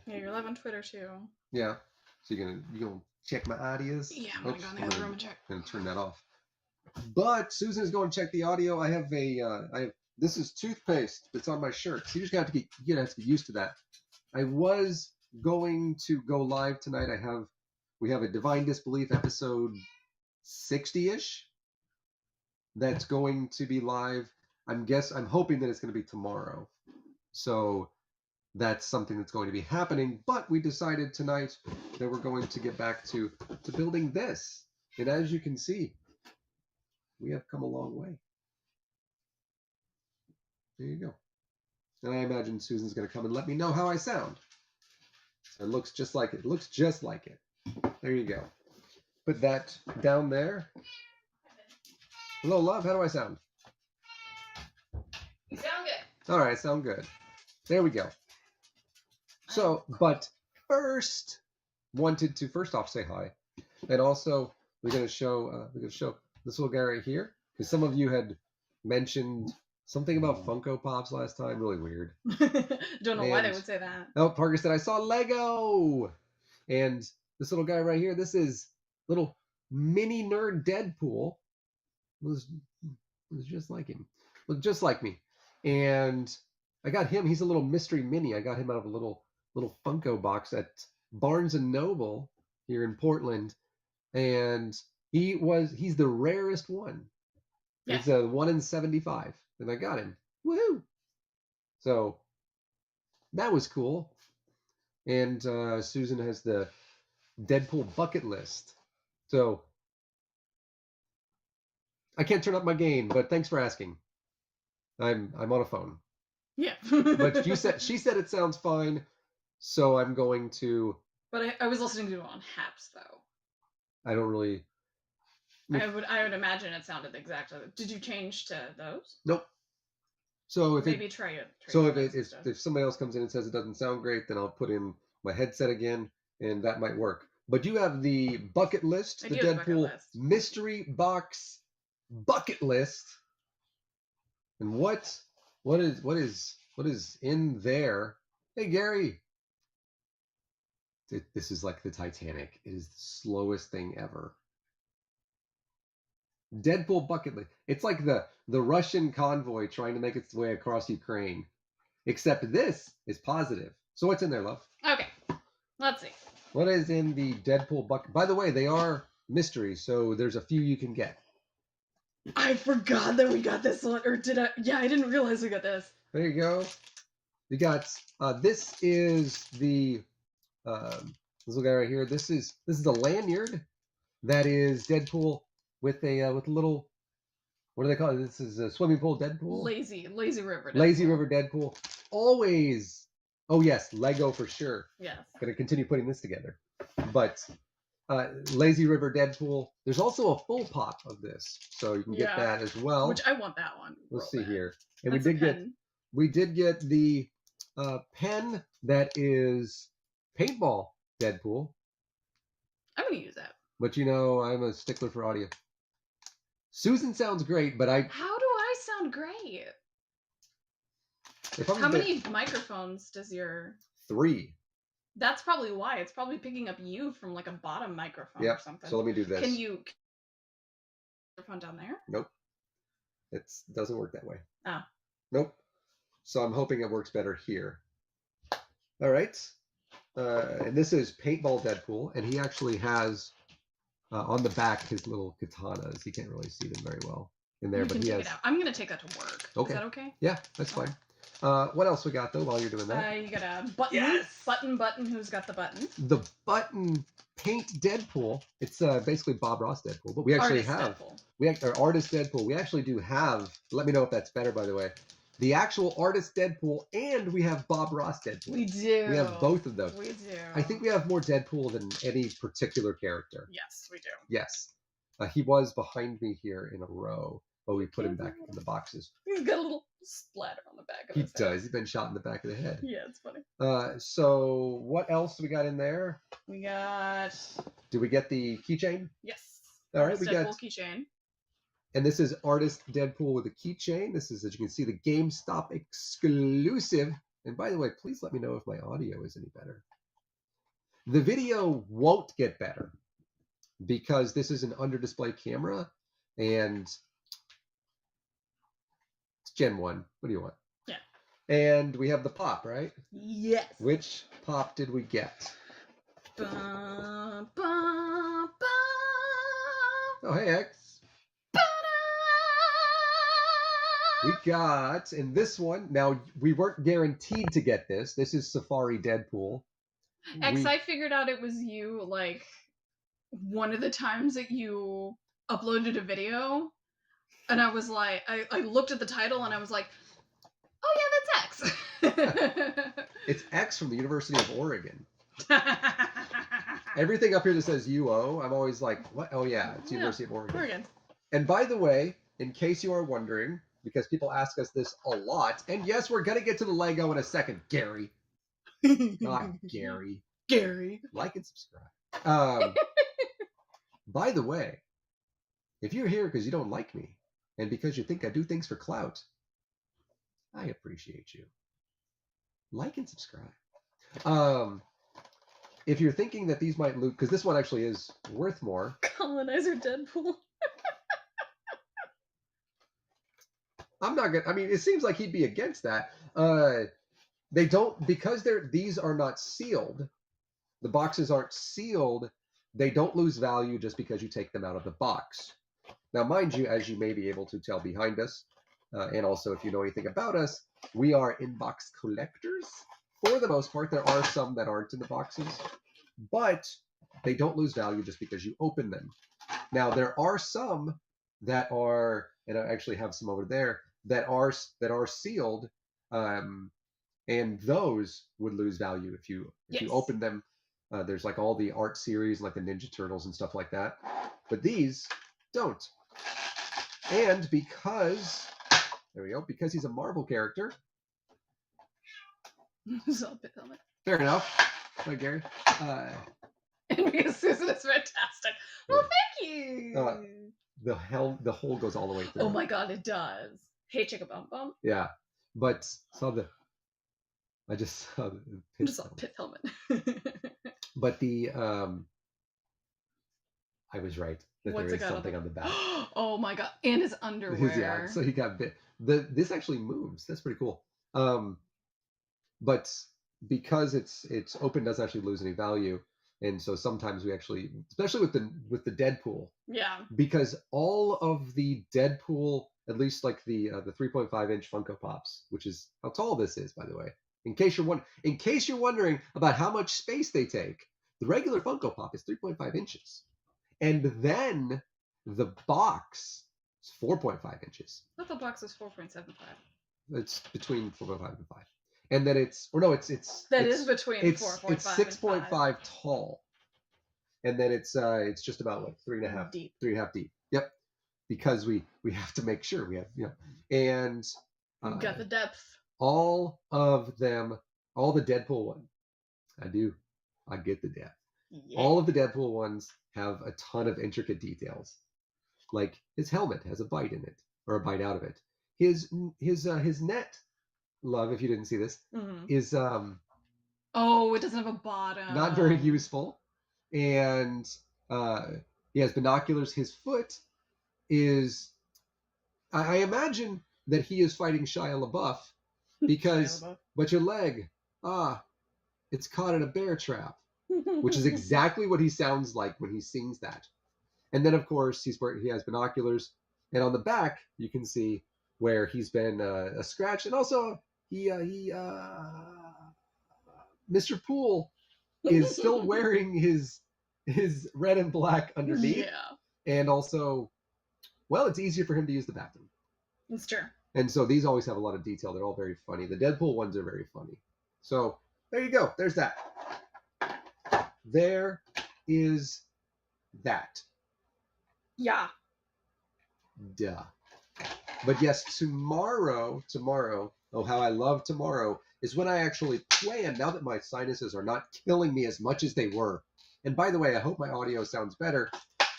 Yeah, you're live on Twitter too. Yeah. So you gonna check my audios? Yeah, I'm gonna go in the other room and check. I'm gonna turn that off. But Susan is going to check the audio. I have this is toothpaste that's on my shirt. So you're gonna have to get used to that. I was going to go live tonight. We have a Divine Disbelief episode 60-ish that's going to be live. I'm hoping that it's going to be tomorrow. So that's something that's going to be happening. But we decided tonight that we're going to get back to building this. And as you can see, we have come a long way. There you go. And I imagine Susan's going to come and let me know how I sound. So it looks just like it. It looks just like it. There you go. Put that down there. Hello, love. How do I sound? You sound good. All right, sound good. There we go. So, but first, wanted to first off say hi, and also we're going to show this little guy right here, because some of you had mentioned something about Funko Pops last time. Really weird. Don't know why they would say that. Oh, Parker said I saw Lego, and this little guy right here. This is little mini nerd Deadpool. Was just like him. Looked just like me, and I got him. He's a little mystery mini. I got him out of a little Funko box at Barnes and Noble here in Portland, and he's the rarest one. Yeah. It's a 1 in 75, and I got him. Woohoo! So that was cool. And Susan has the Deadpool bucket list. So I can't turn up my gain, but thanks for asking. I'm on a phone. Yeah. But she said it sounds fine, so I'm going to. But I was listening to it on Haps though. I don't really. I would imagine it sounded exactly. Did you change to those? Nope. So maybe try it. So if somebody else comes in and says it doesn't sound great, then I'll put in my headset again, and that might work. But you have the bucket list, the Deadpool Mystery Box bucket list, and what is in there? Hey Gary, this is like the Titanic. It is the slowest thing ever. Deadpool bucket list. It's like the Russian convoy trying to make its way across Ukraine. Except this is positive. So what's in there, love? Okay. Let's see. What is in the Deadpool bucket? By the way, they are mysteries, so there's a few you can get. I forgot that we got this one. Or did I? Yeah, I didn't realize we got this. There you go. We got this is the this little guy right here. This is a lanyard that is Deadpool with a little, what do they call it? This is a swimming pool Deadpool. Lazy river Deadpool. Lazy river Deadpool. Always. Oh yes, Lego for sure. Yes. Gonna continue putting this together. But Lazy River Deadpool. There's also a full pop of this, so you can get that as well. Which I want that one. Let's see here. And we did get the pen that is Paintball Deadpool. I'm gonna use that. But you know, I'm a stickler for audio. Susan sounds great, but How do I sound great? How many microphones does your... 3. That's probably why. It's probably picking up you from like a bottom microphone or something. So let me do this. Can you... microphone down there? Nope. It doesn't work that way. Oh. Nope. So I'm hoping it works better here. All right. And this is Paintball Deadpool, and he actually has on the back his little katanas. You can't really see them very well in there, but he has. I'm going to take that to work. Okay. Is that okay? Yeah, that's fine. What else we got though while you're doing that? You got a button. Yes! Button. Who's got the button? The button paint Deadpool. It's basically Bob Ross Deadpool, but we actually Artist Deadpool. We actually do have. Let me know if that's better, by the way. The actual Artist Deadpool, and we have Bob Ross Deadpool. We do. We have both of those. We do. I think we have more Deadpool than any particular character. Yes, we do. Yes. He was behind me here in a row, but we put him back in the boxes. He's got a little splatter on the back of his head. He does. He's been shot in the back of the head. Yeah, it's funny. So what else do we got in there? We got... Did we get the keychain? Yes. All right, we Deadpool got... keychain. And this is Artist Deadpool with a keychain. This is, as you can see, the GameStop exclusive. And by the way, please let me know if my audio is any better. The video won't get better because this is an under display camera and it's Gen 1. What do you want? Yeah. And we have the pop, right? Yes. Which pop did we get? Ba, ba, ba. Oh, hey, X. We got, in this one, now we weren't guaranteed to get this. This is Safari Deadpool. X, I figured out it was you, like, one of the times that you uploaded a video, and I was like, I looked at the title and I was like, oh yeah, that's X. It's X from the University of Oregon. Everything up here that says UO, I'm always like, what? Oh yeah, it's University of Oregon. And by the way, in case you are wondering, because people ask us this a lot, and yes, we're going to get to the Lego in a second, Gary. Not Gary. Gary. Like and subscribe. By the way, if you're here because you don't like me, and because you think I do things for clout, I appreciate you. Like and subscribe. If you're thinking that these might loot, because this one actually is worth more. Colonizer Deadpool. I'm not gonna. I mean, it seems like he'd be against that. They don't, because these are not sealed. The boxes aren't sealed. They don't lose value just because you take them out of the box. Now, mind you, as you may be able to tell behind us, and also if you know anything about us, we are in-box collectors. For the most part, there are some that aren't in the boxes, but they don't lose value just because you open them. Now, there are some that are, and I actually have some over there, that are sealed, and those would lose value if you open them. There's like all the art series, like the Ninja Turtles and stuff like that, but these don't. And because, there we go, because he's a Marvel character. Fair enough. Hi, Gary. And because Susan is fantastic. Well, thank you. The hole goes all the way through. Oh my god, it does. Hey, chicka bum bum. Yeah, but I just saw the pith helmet. But the I was right that there is something on the back. Oh my god, and his underwear. Yeah, so he got bit. This actually moves. That's pretty cool. But because it's open, doesn't actually lose any value, and so sometimes we actually, especially with the Deadpool. Yeah. Because all of the Deadpool, at least like the 3.5-inch Funko Pops, which is how tall this is, by the way. In case you're wondering about how much space they take, the regular Funko Pop is 3.5 inches. And then the box is 4.5 inches. I thought the box was 4.75. It's between 4.5 and 5. And then it's between 4.5 it's 6.5 tall. And then it's just about like 3.5 deep. 3.5 deep. Yep. Because we have to make sure we have, and you got the depth. All of them, all the Deadpool ones, I get the depth. Yeah. All of the Deadpool ones have a ton of intricate details. Like his helmet has a bite in it, or a bite out of it. His net, love, if you didn't see this, is oh, it doesn't have a bottom. Not very useful. And he has binoculars. His foot is, I imagine that he is fighting Shia LaBeouf, because but your leg, it's caught in a bear trap, which is exactly what he sounds like when he sings that. And then of course he has binoculars, and on the back you can see where he's been a scratch, and also Mr. Poole is still wearing his red and black underneath. Yeah. And also, well, it's easier for him to use the bathroom. That's true. And so these always have a lot of detail. They're all very funny. The Deadpool ones are very funny. So there you go. There's that. There is that. Yeah. Duh. But yes, tomorrow, oh, how I love tomorrow, is when I actually plan, now that my sinuses are not killing me as much as they were. And by the way, I hope my audio sounds better.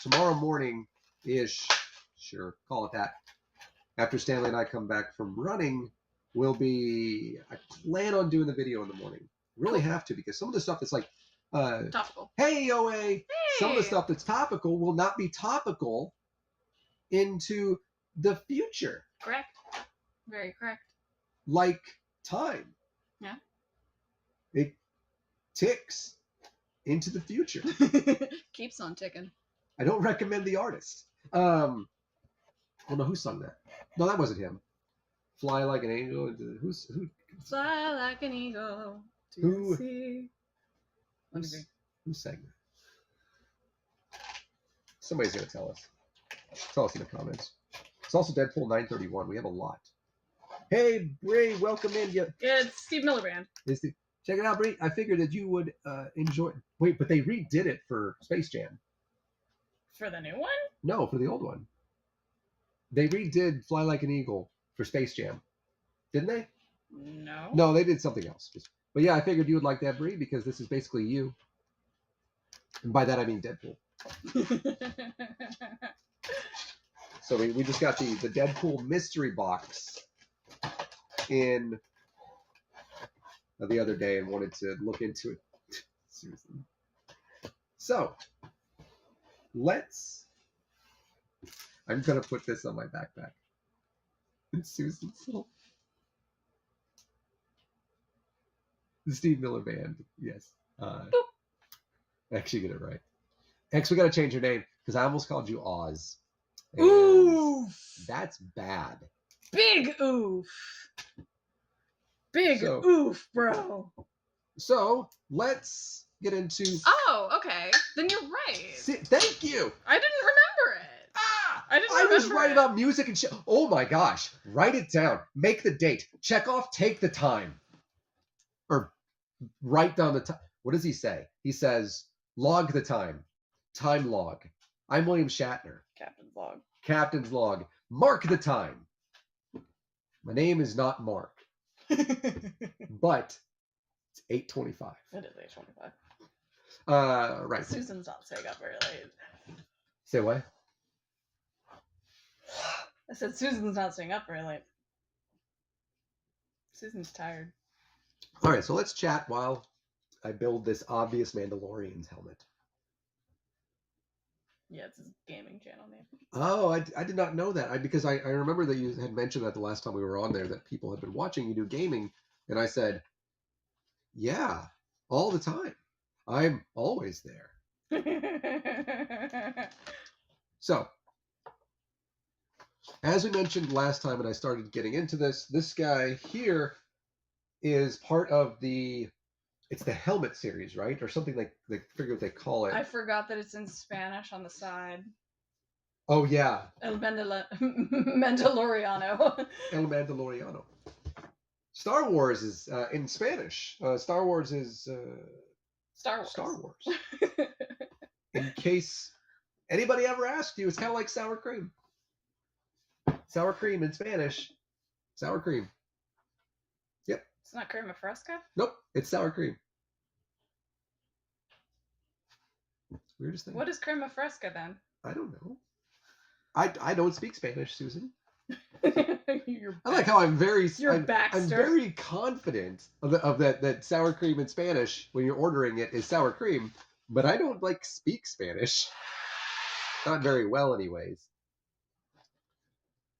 Tomorrow morning-ish, sure, call it that, after Stanley and I come back from running, I plan on doing the video in the morning. Really have to, because some of the stuff that's like, Topical. Hey, OA! Some of the Hey! stuff that's topical will not be topical into the future. Correct. Very correct. Like time. Yeah. It ticks into the future. Keeps on ticking. I don't recommend the artist. Well, no, who sung that? No, that wasn't him. Fly like an angel. Who? Fly like an eagle to Who- the sea. Let me see. Who sang that? Somebody's gonna tell us. Tell us in the comments. It's also Deadpool 931. We have a lot. Hey, Bray, welcome in. Yeah, it's Steve Miller Band. Check it out, Bray. I figured that you would enjoy. Wait, but they redid it for Space Jam. For the new one? No, for the old one. They redid Fly Like an Eagle for Space Jam. Didn't they? No. No, they did something else. But yeah, I figured you would like that, Brie, because this is basically you. And by that I mean Deadpool. So we just got the Deadpool Mystery Box in the other day and wanted to look into it. Seriously. So I'm gonna put this on my backpack. It's Susan's little. The Steve Miller Band, yes. Actually, get it right. X, we gotta change your name because I almost called you Oz. And Oof! that's bad. Big oof! Big So- oof, bro. So let's get into. Oh, okay. Then you're right. Thank you. I didn't remember it. I didn't I was remember right it. about music and shit. Oh my gosh! Write it down. Make the date. Check off. Take the time. Or write down the time. What does he say? He says, "Log the time. Time log. I'm William Shatner. Captain's log. Captain's log. Mark the time. My name is not Mark, but it's 8:25. It is 8:25. Right. Susan's not staying up very late. Say what? I said Susan's not staying up very late. Susan's tired. All right, so let's chat while I build this obvious Mandalorian's helmet. Yeah, it's his gaming channel name. Oh, I did not know that. Because I remember that you had mentioned that the last time we were on there that people had been watching you do gaming, and I said, yeah, all the time. I'm always there. So, as we mentioned last time, and I started getting into this guy here is part of it's the Helmet series, right? Or something like, I forget what they call it. I forgot that it's in Spanish on the side. Oh, yeah. El Mandaloriano. El Mandaloriano. Star Wars is in Spanish. Star Wars is Star Wars. Star Wars. In case anybody ever asked you, it's kind of like sour cream. Sour cream in Spanish. Sour cream. Yep. It's not crema fresca? Nope. It's sour cream. Weirdest thing. What is crema fresca then? I don't know. I don't speak Spanish, Susan. I I like how I'm very You're Baxter. I'm very confident of that sour cream in Spanish when you're ordering it is sour cream, but I don't speak Spanish. Not very well anyways.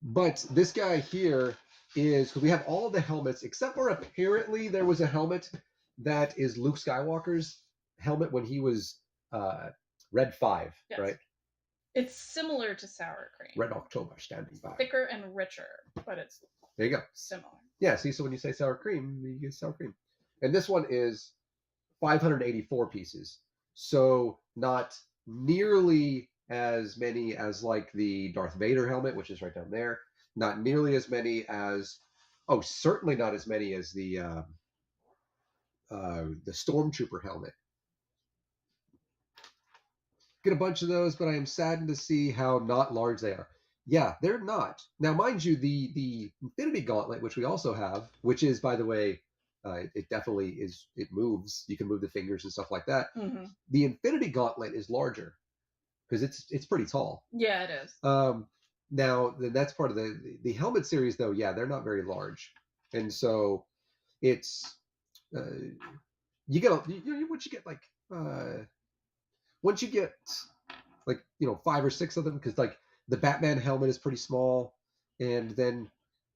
But this guy here is, we have all the helmets except for apparently there was a helmet that is Luke Skywalker's helmet when he was Red 5, Yes. right? It's similar to sour cream. Red October standing by. Thicker and richer, but it's There you go. similar. Yeah, see, so when you say sour cream, you get sour cream. And this one is 584 pieces. So not nearly as many as the Darth Vader helmet, which is right down there. Not nearly as many as, certainly not as many as the Stormtrooper helmet. Get a bunch of those, but I am saddened to see how not large they are. Yeah, they're not. Now, mind you, the Infinity Gauntlet, which we also have, which is, by the way, it definitely is, it moves. You can move the fingers and stuff like that. Mm-hmm. The Infinity Gauntlet is larger because it's pretty tall. Yeah, it is. Now, that's part of the helmet series, though. Yeah, they're not very large. And so it's you get once you get like once you get like 5 or 6 of them, because like the Batman helmet is pretty small, and then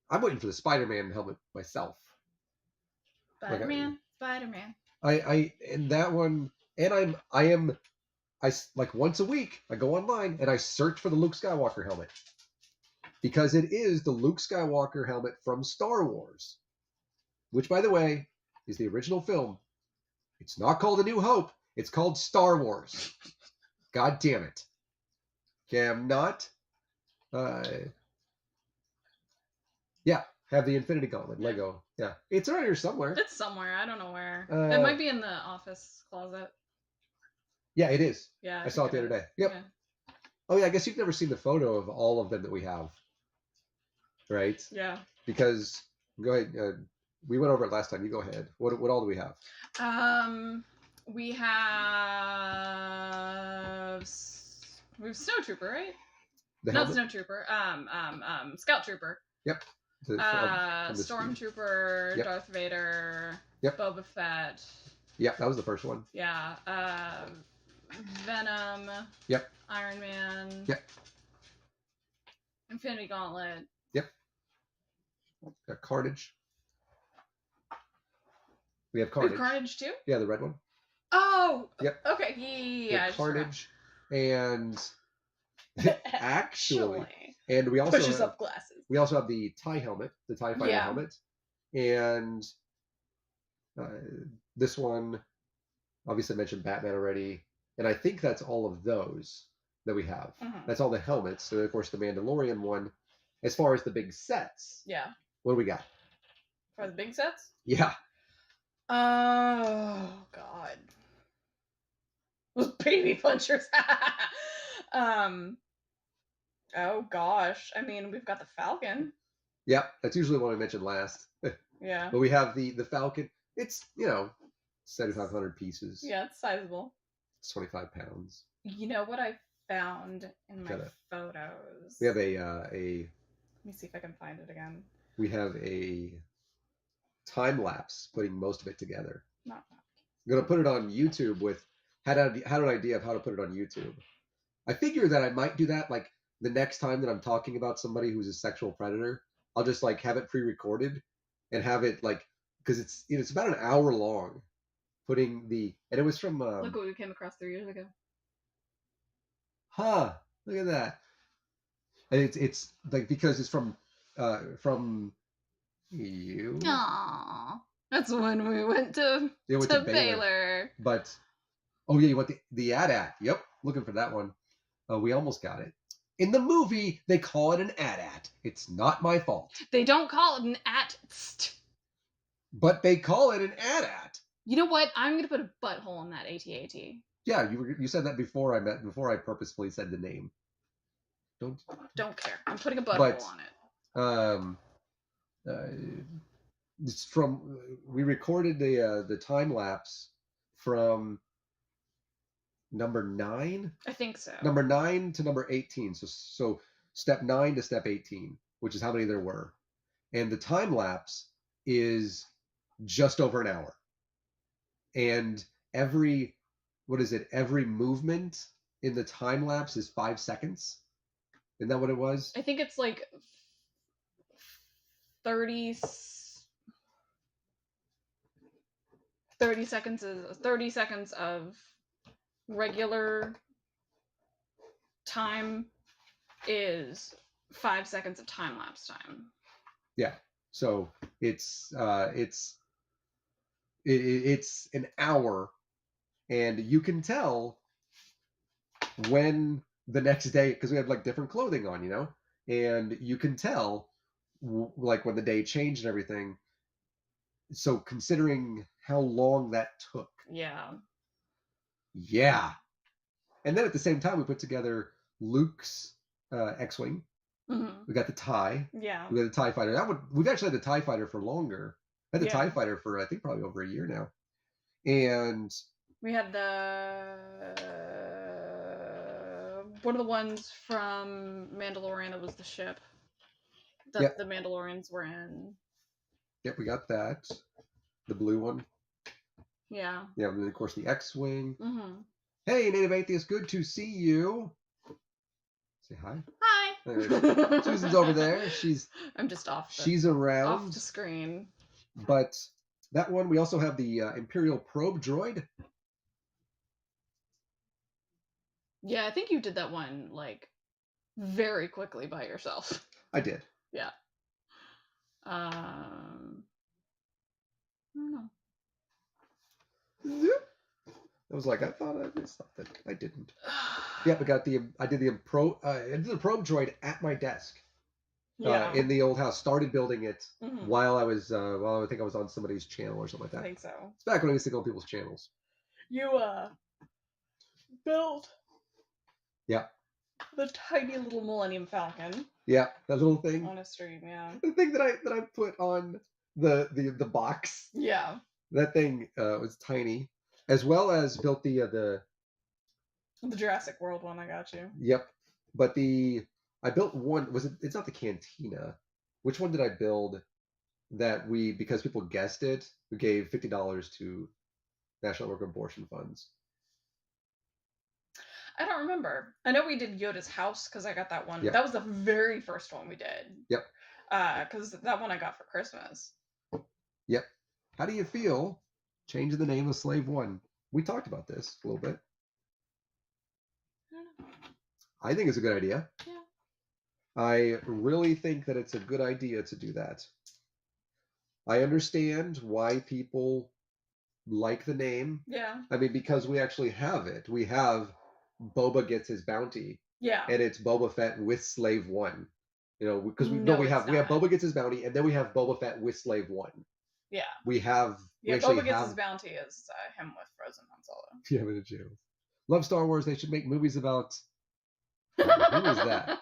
I'm waiting for the Spider-Man helmet myself. Spider-Man, Spider-Man. I and that one, and I like once a week I go online and I search for the Luke Skywalker helmet, because it is the Luke Skywalker helmet from Star Wars, which, by the way, is the original film. It's not called A New Hope. It's called Star Wars. God damn it. Okay, I'm not. Yeah, have the Infinity Gauntlet Lego. Yeah, it's around here somewhere. It's somewhere. I don't know where. It might be in the office closet. Yeah, it is. Yeah, I saw it the other day. Yep. Yeah. Oh yeah, I guess you've never seen the photo of all of them that we have, right? Yeah. Because go ahead. We went over it last time. You go ahead. What all do we have? We have Snow Trooper, right? Not Snow Trooper. Scout Trooper. Yep. Stormtrooper, yep. Darth Vader, yep. Boba Fett. Yep, that was the first one. Yeah. Venom. Yep. Iron Man. Yep. Infinity Gauntlet. Yep. Got Carnage. We have Carnage. Carnage too? Yeah, the red one. Oh. Yep. Okay. Yeah. Carnage and actually, and we also pushes up glasses. We also have the TIE helmet, the TIE Fighter helmet, and this one, obviously mentioned Batman already, and I think that's all of those that we have. Mm-hmm. That's all the helmets. So of course the Mandalorian one. As far as the big sets, what do we got? For the big sets? Yeah. Oh God. Those baby punchers. Oh gosh. I mean, we've got the Falcon. Yep, that's usually what I mentioned last. Yeah. But we have the Falcon. It's 7,500 pieces. Yeah, it's sizable. It's 25 pounds. You know what I found in my photos? We have a. Let me see if I can find it again. We have a time lapse putting most of it together. Not. I'm gonna put it on YouTube. Had an idea of how to put it on YouTube. I figure that I might do that like the next time that I'm talking about somebody who's a sexual predator. I'll just like have it pre-recorded and have it like, because it's about an hour long. And it was from look what we came across 3 years ago. Huh, look at that. And it's like, because it's from you. Aww, that's when we went to Baylor. But oh yeah, you want the AT-AT. Yep, looking for that one. We almost got it. In the movie, they call it an AT-AT. It's not my fault. They don't call it an AT-AT. But they call it an AT-AT. You know what? I'm gonna put a butthole on that AT-AT. Yeah, you said that before I purposefully said the name. Don't care. I'm putting a butthole on it. It's from, we recorded the time lapse from number 9. I think so. Number 9 to number 18. So step 9 to step 18, which is how many there were, and the time lapse is just over an hour. And every movement in the time lapse is 5 seconds. Isn't that what it was? I think it's like 30 seconds is 30 seconds of regular time is 5 seconds of time lapse time. Yeah. So it's an hour, and you can tell when the next day, because we have like different clothing on, and you can tell like when the day changed and everything. So considering how long that took. Yeah. And then at the same time, we put together Luke's X-Wing. Mm-hmm. We got the TIE. Yeah. We got the TIE Fighter. We've actually had the TIE Fighter for longer. I had the TIE Fighter for, I think, probably over a year now. And we had one of the ones from Mandalorian that was the ship that the Mandalorians were in. Yep, we got that. The blue one. Yeah. Yeah, and then of course the X-Wing. Mm-hmm. Hey, Native Atheist, good to see you. Say hi. Hi. Susan's over there. I'm just off. She's around. Off the screen. But that one, we also have the Imperial probe droid. Yeah, I think you did that one like very quickly by yourself. I did. Yeah. I don't know. I was like, I thought I missed something. I didn't. Yeah, I did the probe droid at my desk. Yeah. In the old house. Started building it Mhm. while I think I was on somebody's channel or something like that. I think so. It's back when I used to go on people's channels. You built. Yeah. The tiny little Millennium Falcon. Yeah, that little thing. On a stream, yeah. The thing that I put on the box. Yeah. That thing was tiny, as well as built the Jurassic World one. I got you. Yep, but I built one. It's not the cantina. Which one did I build? That because people guessed it, we gave $50 to National Network Abortion Funds. I don't remember. I know we did Yoda's house because I got that one. Yep. That was the very first one we did. Yep. Because that one I got for Christmas. Yep. How do you feel changing the name of Slave One? We talked about this a little bit. I don't know. I think it's a good idea. Yeah. I really think that it's a good idea to do that. I understand why people like the name. Yeah. I mean, because we actually have it. We have Boba gets his bounty. Yeah. And it's Boba Fett with Slave One. You know, because we have Boba gets his bounty, and then we have Boba Fett with Slave One. Yeah. Boba gets his bounty is him with Frozen Han Solo. Yeah, in jail. Love Star Wars. They should make movies about. Who is that?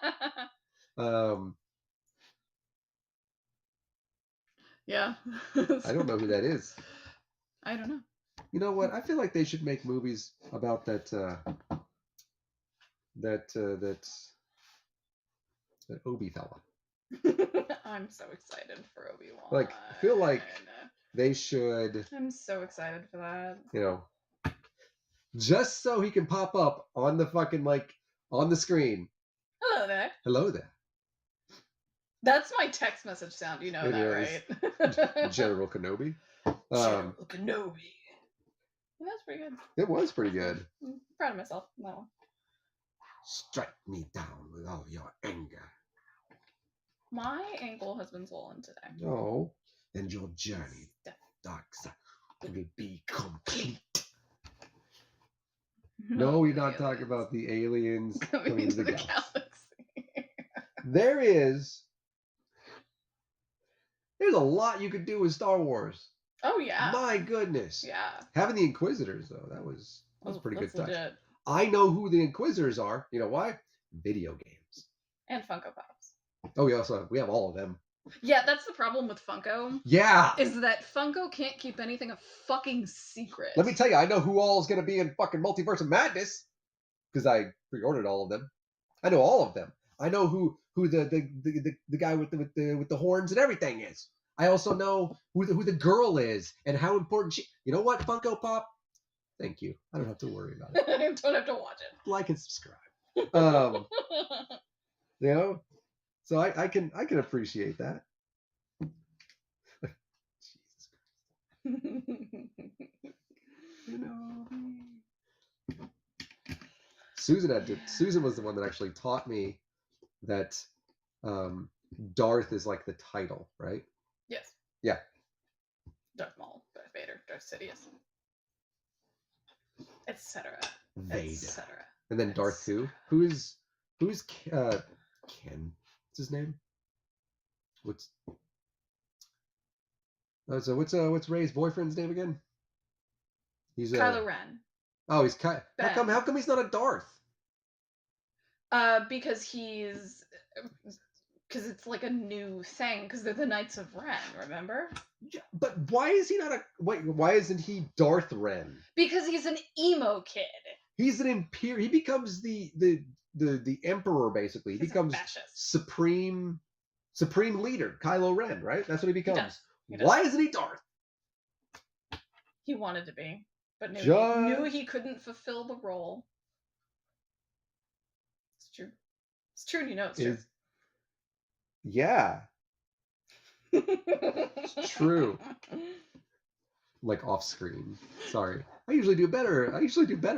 Yeah. I don't know who that is. I don't know. You know what? I feel like they should make movies about that Obi fella. I'm so excited for Obi-Wan. Like, I feel like they should. I'm so excited for that. You know, just so he can pop up on the fucking on the screen. Hello there. Hello there. That's my text message sound. You know that, right? General Kenobi. General Kenobi. Yeah, that's pretty good. It was pretty good. I'm proud of myself on that one. Strike me down with all your anger. My ankle has been swollen today. Oh, and your journey, dark side, will be complete. No, we're not talking about the aliens coming to the galaxy. There's a lot you could do with Star Wars. Oh yeah. My goodness. Yeah. Having the Inquisitors though, that was pretty good touch. Legit. I know who the Inquisitors are. You know why? Video games. And Funko Pops. Oh, we have all of them. Yeah, that's the problem with Funko. Yeah. Is that Funko can't keep anything a fucking secret. Let me tell you, I know who all is going to be in fucking Multiverse of Madness because I pre-ordered all of them. I know all of them. I know who the guy with the horns and everything is. I also know who the girl is and how important she. You know what, Funko Pop? Thank you. I don't have to worry about it. I don't have to watch it. Like and subscribe. You know, so I can appreciate that. Jesus Christ. You know. Susan was the one that actually taught me that Darth is like the title, right? Yes. Yeah. Darth Maul, Darth Vader, Darth Sidious, etc. Vader. And then Darth who? Who's Ken? What's his name? What's Rey's boyfriend's name again? He's Kylo Ren. Oh, he's How come he's not a Darth? Because it's like a new thing. Because they're the Knights of Ren. Remember? Yeah, but why is he not why isn't he Darth Ren? Because he's an emo kid. He's an Imperial. He becomes the Emperor basically. He becomes supreme leader, Kylo Ren, right? That's what he becomes. He does. Why isn't he Darth? He wanted to be, but knew he couldn't fulfill the role. It's true. It's true, and you know it's true. Yeah. It's true. Like off screen. Sorry. I usually do better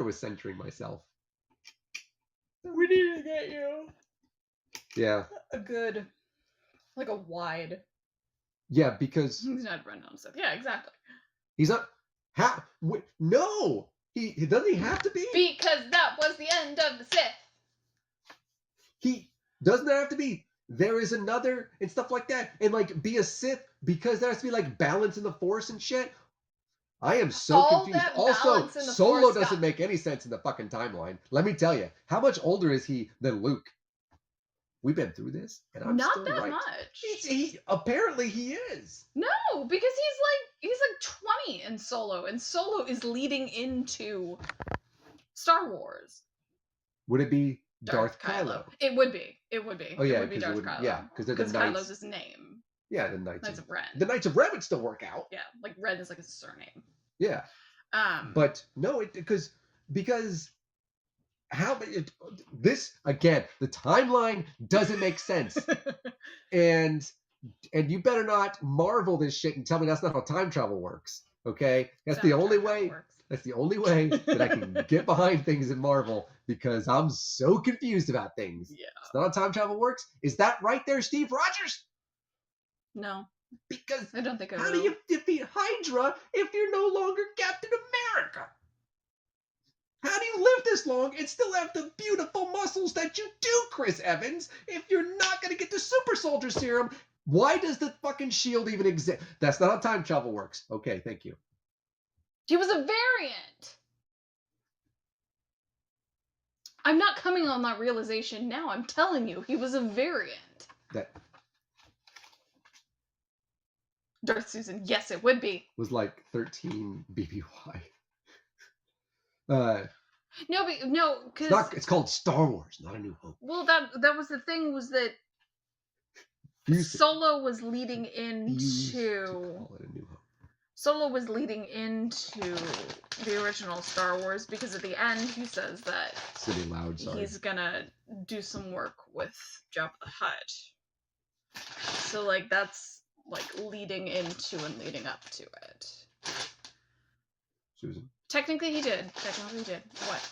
with centering myself. We need to get you. Yeah. A good, like a wide. Yeah, because he's not running on stuff. Yeah, exactly. He's not. No, he doesn't. He have to be because that was the end of the Sith. He doesn't have to be. There is another and stuff like that, and like be a Sith because there has to be like balance in the Force and shit. I am so confused. Also, Solo doesn't make any sense in the fucking timeline. Let me tell you, how much older is he than Luke? We've been through this, and I'm not still that right. much. Apparently he is. No, because he's like 20 in Solo, and Solo is leading into Star Wars. Would it be Darth Kylo? It would be. It would be. Oh yeah, it would be Darth Kylo. Yeah, because Kylo's his name. Yeah, the Knights of Ren. The Knights of Ren would still work out. Yeah, like Ren is like his surname. Yeah. But no, because how this again, the timeline doesn't make sense. and you better not marvel this shit and tell me that's not how time travel works. Okay? That's the only way. That's the only way that I can get behind things in Marvel because I'm so confused about things. Yeah. It's not how time travel works. Is that right there, Steve Rogers? No. Because I don't think I how do you defeat Hydra if you're no longer Captain America? How do you live this long and still have the beautiful muscles that you do, Chris Evans, if you're not going to get the super soldier serum? Why does the fucking shield even exist? That's not how time travel works. Okay, thank you. He was a variant. I'm not coming on that realization now. I'm telling you, he was a variant. Darth Susan, yes, it would be. Was like 13 BBY. No, because it's called Star Wars, not A New Hope. Well, that was the thing, was that Solo was leading into call it A New Hope. Solo was leading into the original Star Wars because at the end he says that he's gonna do some work with Jabba the Hutt. So like that's like leading into and leading up to it. Susan. Technically he did. What?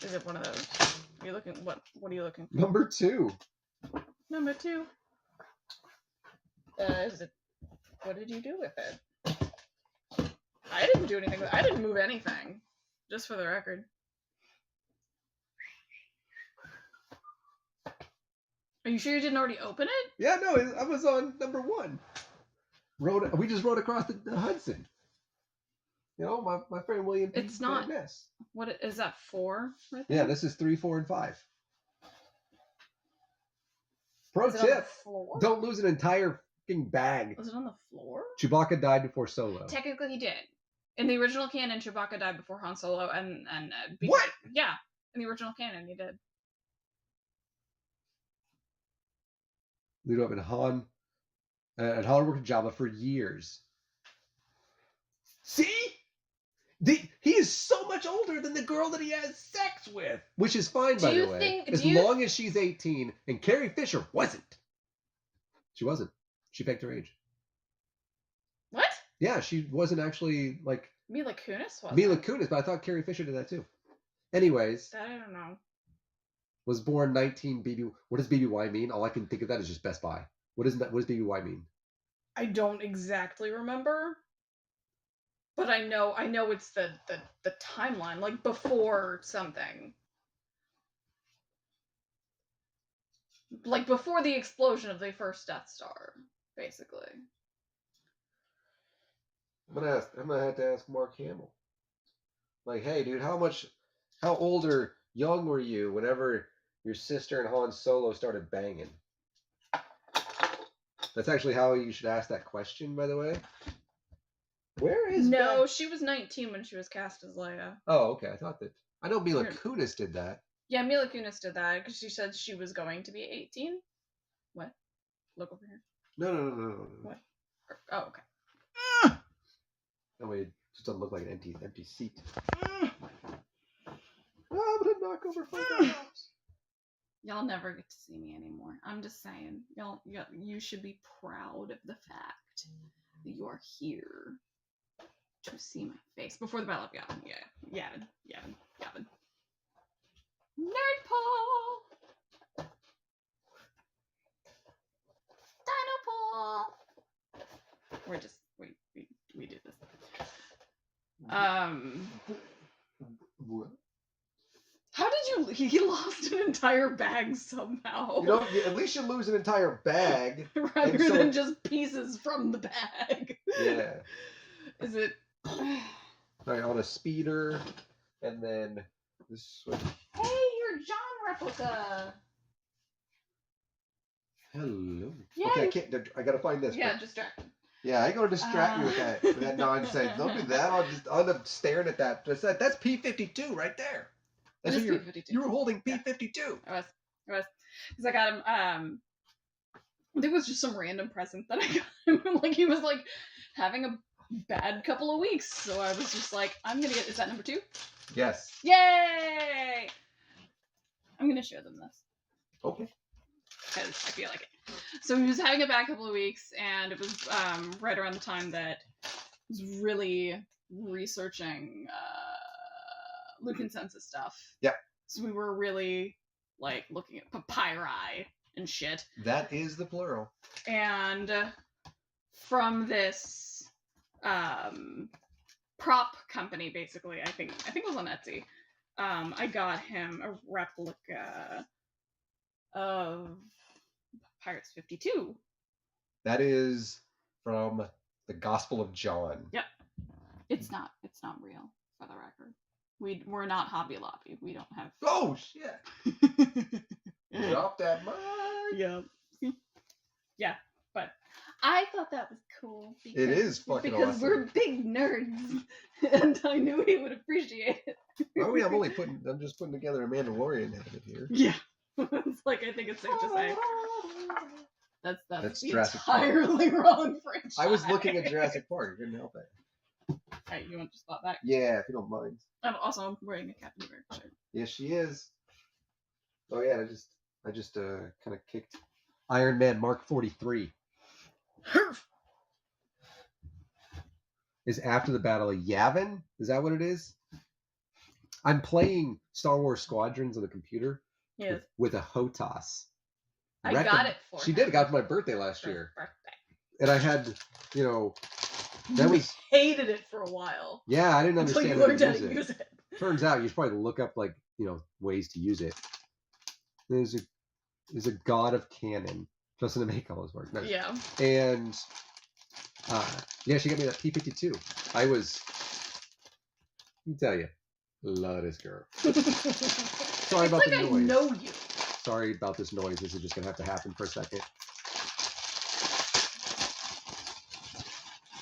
Is it one of those? Are you looking what are you looking for? Number 2. Number 2. Is it what did you do with it? I didn't do anything with it. I didn't move anything. Just for the record. Are you sure you didn't already open it? Yeah, no, I was on number 1. We just rode across the Hudson. You know, my friend William. It's not. What is that 4? Right there? Yeah, this is 3, 4, and 5. Pro tip: don't lose an entire fucking bag. Was it on the floor? Chewbacca died before Solo. Technically, he did. In the original canon, Chewbacca died before Han Solo, and what? Yeah, in the original canon, he did. Lead up in Han. And Han worked with Jabba for years. See? He is so much older than the girl that he has sex with. Which is fine, by the way. As long as she's 18. And Carrie Fisher wasn't. She wasn't. She faked her age. What? Yeah, she wasn't actually, like... Mila Kunis wasn't. Mila Kunis, but I thought Carrie Fisher did that too. Anyways. I don't know. Was born 19 BB... What does BBY mean? All I can think of that is just Best Buy. What does BBY mean? I don't exactly remember. But I know it's the timeline, like before something. Like before the explosion of the first Death Star, basically. I'm gonna have to ask Mark Hamill. Like, hey dude, how old or young were you whenever your sister and Han Solo started banging? That's actually how you should ask that question, by the way. Where is No, she was 19 when she was cast as Leia. Oh, okay. I know Mila Kunis did that. Yeah, Mila Kunis did that because she said she was going to be 18. What? Look over here. No. What? Oh, okay. That way it just doesn't look like an empty seat. I'm gonna knock over photographs. Y'all never get to see me anymore. I'm just saying, you should be proud of the fact that you are here to see my face before the Battle of Yavin. Yeah, Yavin. Nerdpool! Dinopool! We do this. How did he lost an entire bag somehow? You know, at least you lose an entire bag. Rather than just pieces from the bag. Yeah. Is it... Right, on a speeder, and then this switch. Hey, your John replica! Hello. Yeah, okay, I gotta find this. Yeah, distract him. Yeah, I ain't gonna distract me with that nonsense. Don't do that. I'll end up staring at that. That's P-52 right there. That's what you were holding P-52. I was. Because I got him, I think it was just some random present that I got him. Like, he was, like, having a bad couple of weeks. So I was just like, I'm gonna get, is that number 2? Yes. Yay! I'm gonna show them this. Okay. Because I feel like it. So he was having a bad couple of weeks, and it was right around the time that I was really researching Lucan census stuff. Yeah. So we were really like looking at papyri and shit. That is the plural. And from this prop company, basically, I think it was on Etsy. I got him a replica of Pirates 52. That is from the Gospel of John. Yep. It's not real, for the record. We're not Hobby Lobby. We don't have... Oh, shit! Drop that mic! Yeah. Yeah, but I thought that was cool. It is fucking awesome. Because we're big nerds, and I knew he would appreciate it. I mean, I'm just putting together a Mandalorian helmet here. Yeah. It's like, I think it's safe to say. That's Jurassic entirely Park. wrong franchise. I was looking at Jurassic Park. I couldn't help it. Alright, you want to spot that? Yeah, if you don't mind. I'm also wearing a Captain America shirt. Yes, she is. Oh yeah, I just kind of kicked Iron Man Mark 43. Is after the Battle of Yavin? Is that what it is? I'm playing Star Wars Squadrons on the computer. Yes. With a HOTAS. I got it for She him. did. It got for my birthday last year. Birthday. And I had, We hated it for a while. Yeah, I didn't understand until you learned how to use it. Turns out you should probably look up ways to use it. There's a god of canon. Just to make all this work. Nice. Yeah. And she got me that P-52. Let me tell you, love this girl. Sorry about the noise. I know you. Sorry about this noise. This is just gonna have to happen for a second.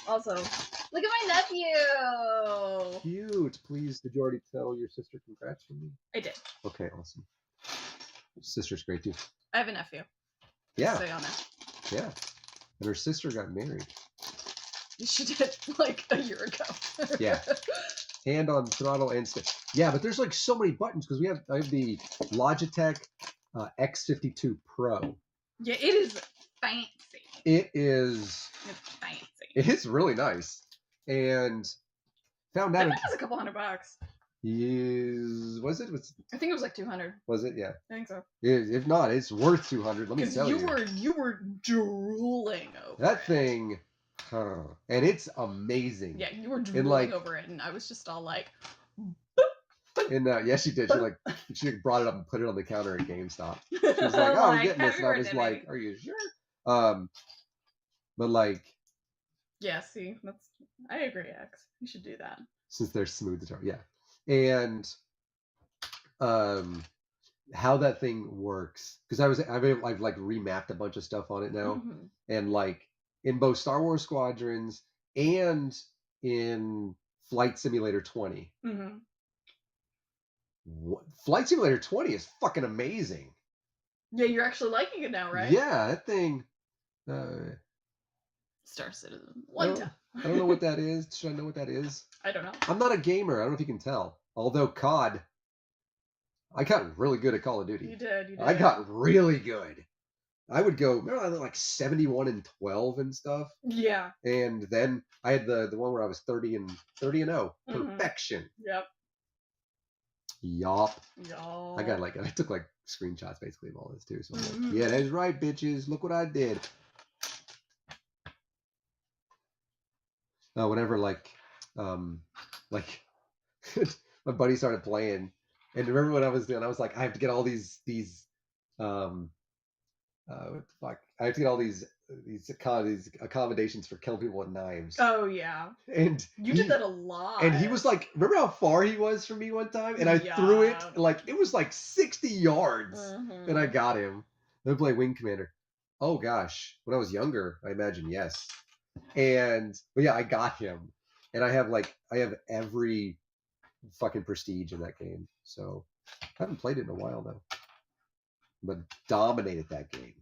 Also, look at my nephew. Cute. Please, did you already tell your sister congrats from me? I did. Okay, awesome. Sister's great too. I have a nephew. Yeah. So y'all know. Yeah. And her sister got married. She did like a year ago. Yeah. Hand on throttle and stick. Yeah, but there's like so many buttons because I have the Logitech X52 Pro. Yeah, it is fancy. It's fancy. It's really nice. And found out I think it was a couple $100. Was it? I think it was like 200. Was it? Yeah. I think so. If not, it's worth 200. Let me tell you. You were drooling over that thing. And it's amazing. Yeah, you were drooling over it, and I was just all like. And yes, she did. She brought it up and put it on the counter at GameStop. She was like, "Oh, I'm getting this," and I was like, "Are you sure?" But like. Yeah. See, I agree, X. You should do that. Since they're smooth to turn, yeah. And how that thing works, because I've like remapped a bunch of stuff on it now, and like in both Star Wars Squadrons and in Flight Simulator 20. Flight Simulator 20 is fucking amazing. Yeah, you're actually liking it now, right? Yeah, that thing. Star Citizen. One time. I don't know what that is. Should I know what that is? I don't know. I'm not a gamer. I don't know if you can tell. Although COD, I got really good at Call of Duty. You did. I got really good. I would go, remember I was like 71-12 and stuff? Yeah. And then I had the one where I was 30-0. Perfection. Yep. Yup. Y'all. I took like screenshots basically of all this too. So I'm like, yeah, that's right, bitches. Look what I did. Whenever my buddy started playing, and remember what I was doing? I was like, I have to get all these what the fuck? I have to get all these accommodations for killing people with knives. Oh yeah. And you did that a lot. And he was like, remember how far he was from me one time? And I threw it like it was like 60 yards, and I got him. Then play Wing Commander. Oh gosh, when I was younger, I imagine yes. But yeah, I got him, and I have every fucking prestige in that game. So I haven't played it in a while though, but dominated that game.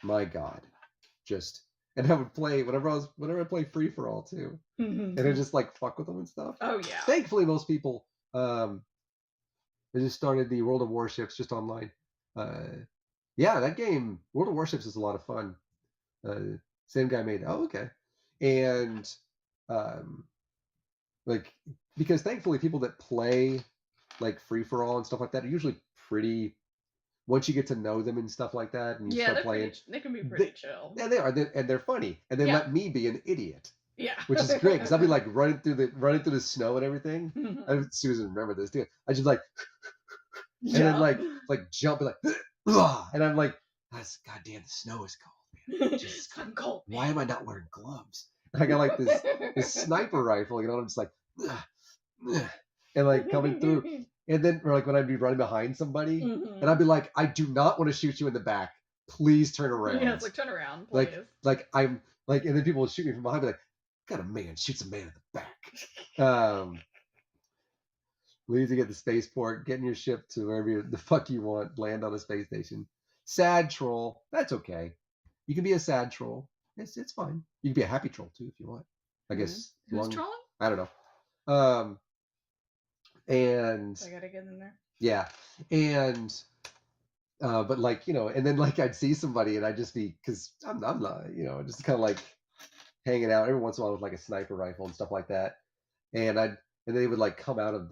My God, and I would play whenever I play free for all too, and I just like fuck with them and stuff. Oh yeah. Thankfully, most people they just started the World of Warships just online. Yeah, that game World of Warships is a lot of fun. Same guy made. Oh, okay. And because thankfully people that play like free for all and stuff like that are usually pretty, once you get to know them and stuff like that, and you start playing, they can be pretty chill. Yeah, they are, and they're funny, and they let me be an idiot. Yeah, which is great because I'll be like running through the snow and everything. Susan, remember this too. I just like, and then like jump and and I'm like, goddamn, the snow is cold, man. Jesus, I'm cold. Man. Why am I not wearing gloves? And I got like this sniper rifle, I'm just like, and like coming through. And then, or like when I'd be running behind somebody, and I'd be like, I do not want to shoot you in the back. Please turn around. Yeah, it's like turn around, please. I'm like, and then people would shoot me from behind, be like, got a man shoots a man in the back. Leave to get the spaceport, get in your ship to wherever the fuck you want, land on a space station. Sad troll, that's okay. You can be a sad troll. It's fine. You can be a happy troll too if you want. I guess. Who's trolling? I don't know. And I gotta get in there. Yeah, and but like and then like I'd see somebody and I'd just be, because I'm not just kind of like hanging out every once in a while with like a sniper rifle and stuff like that, and they would like come out of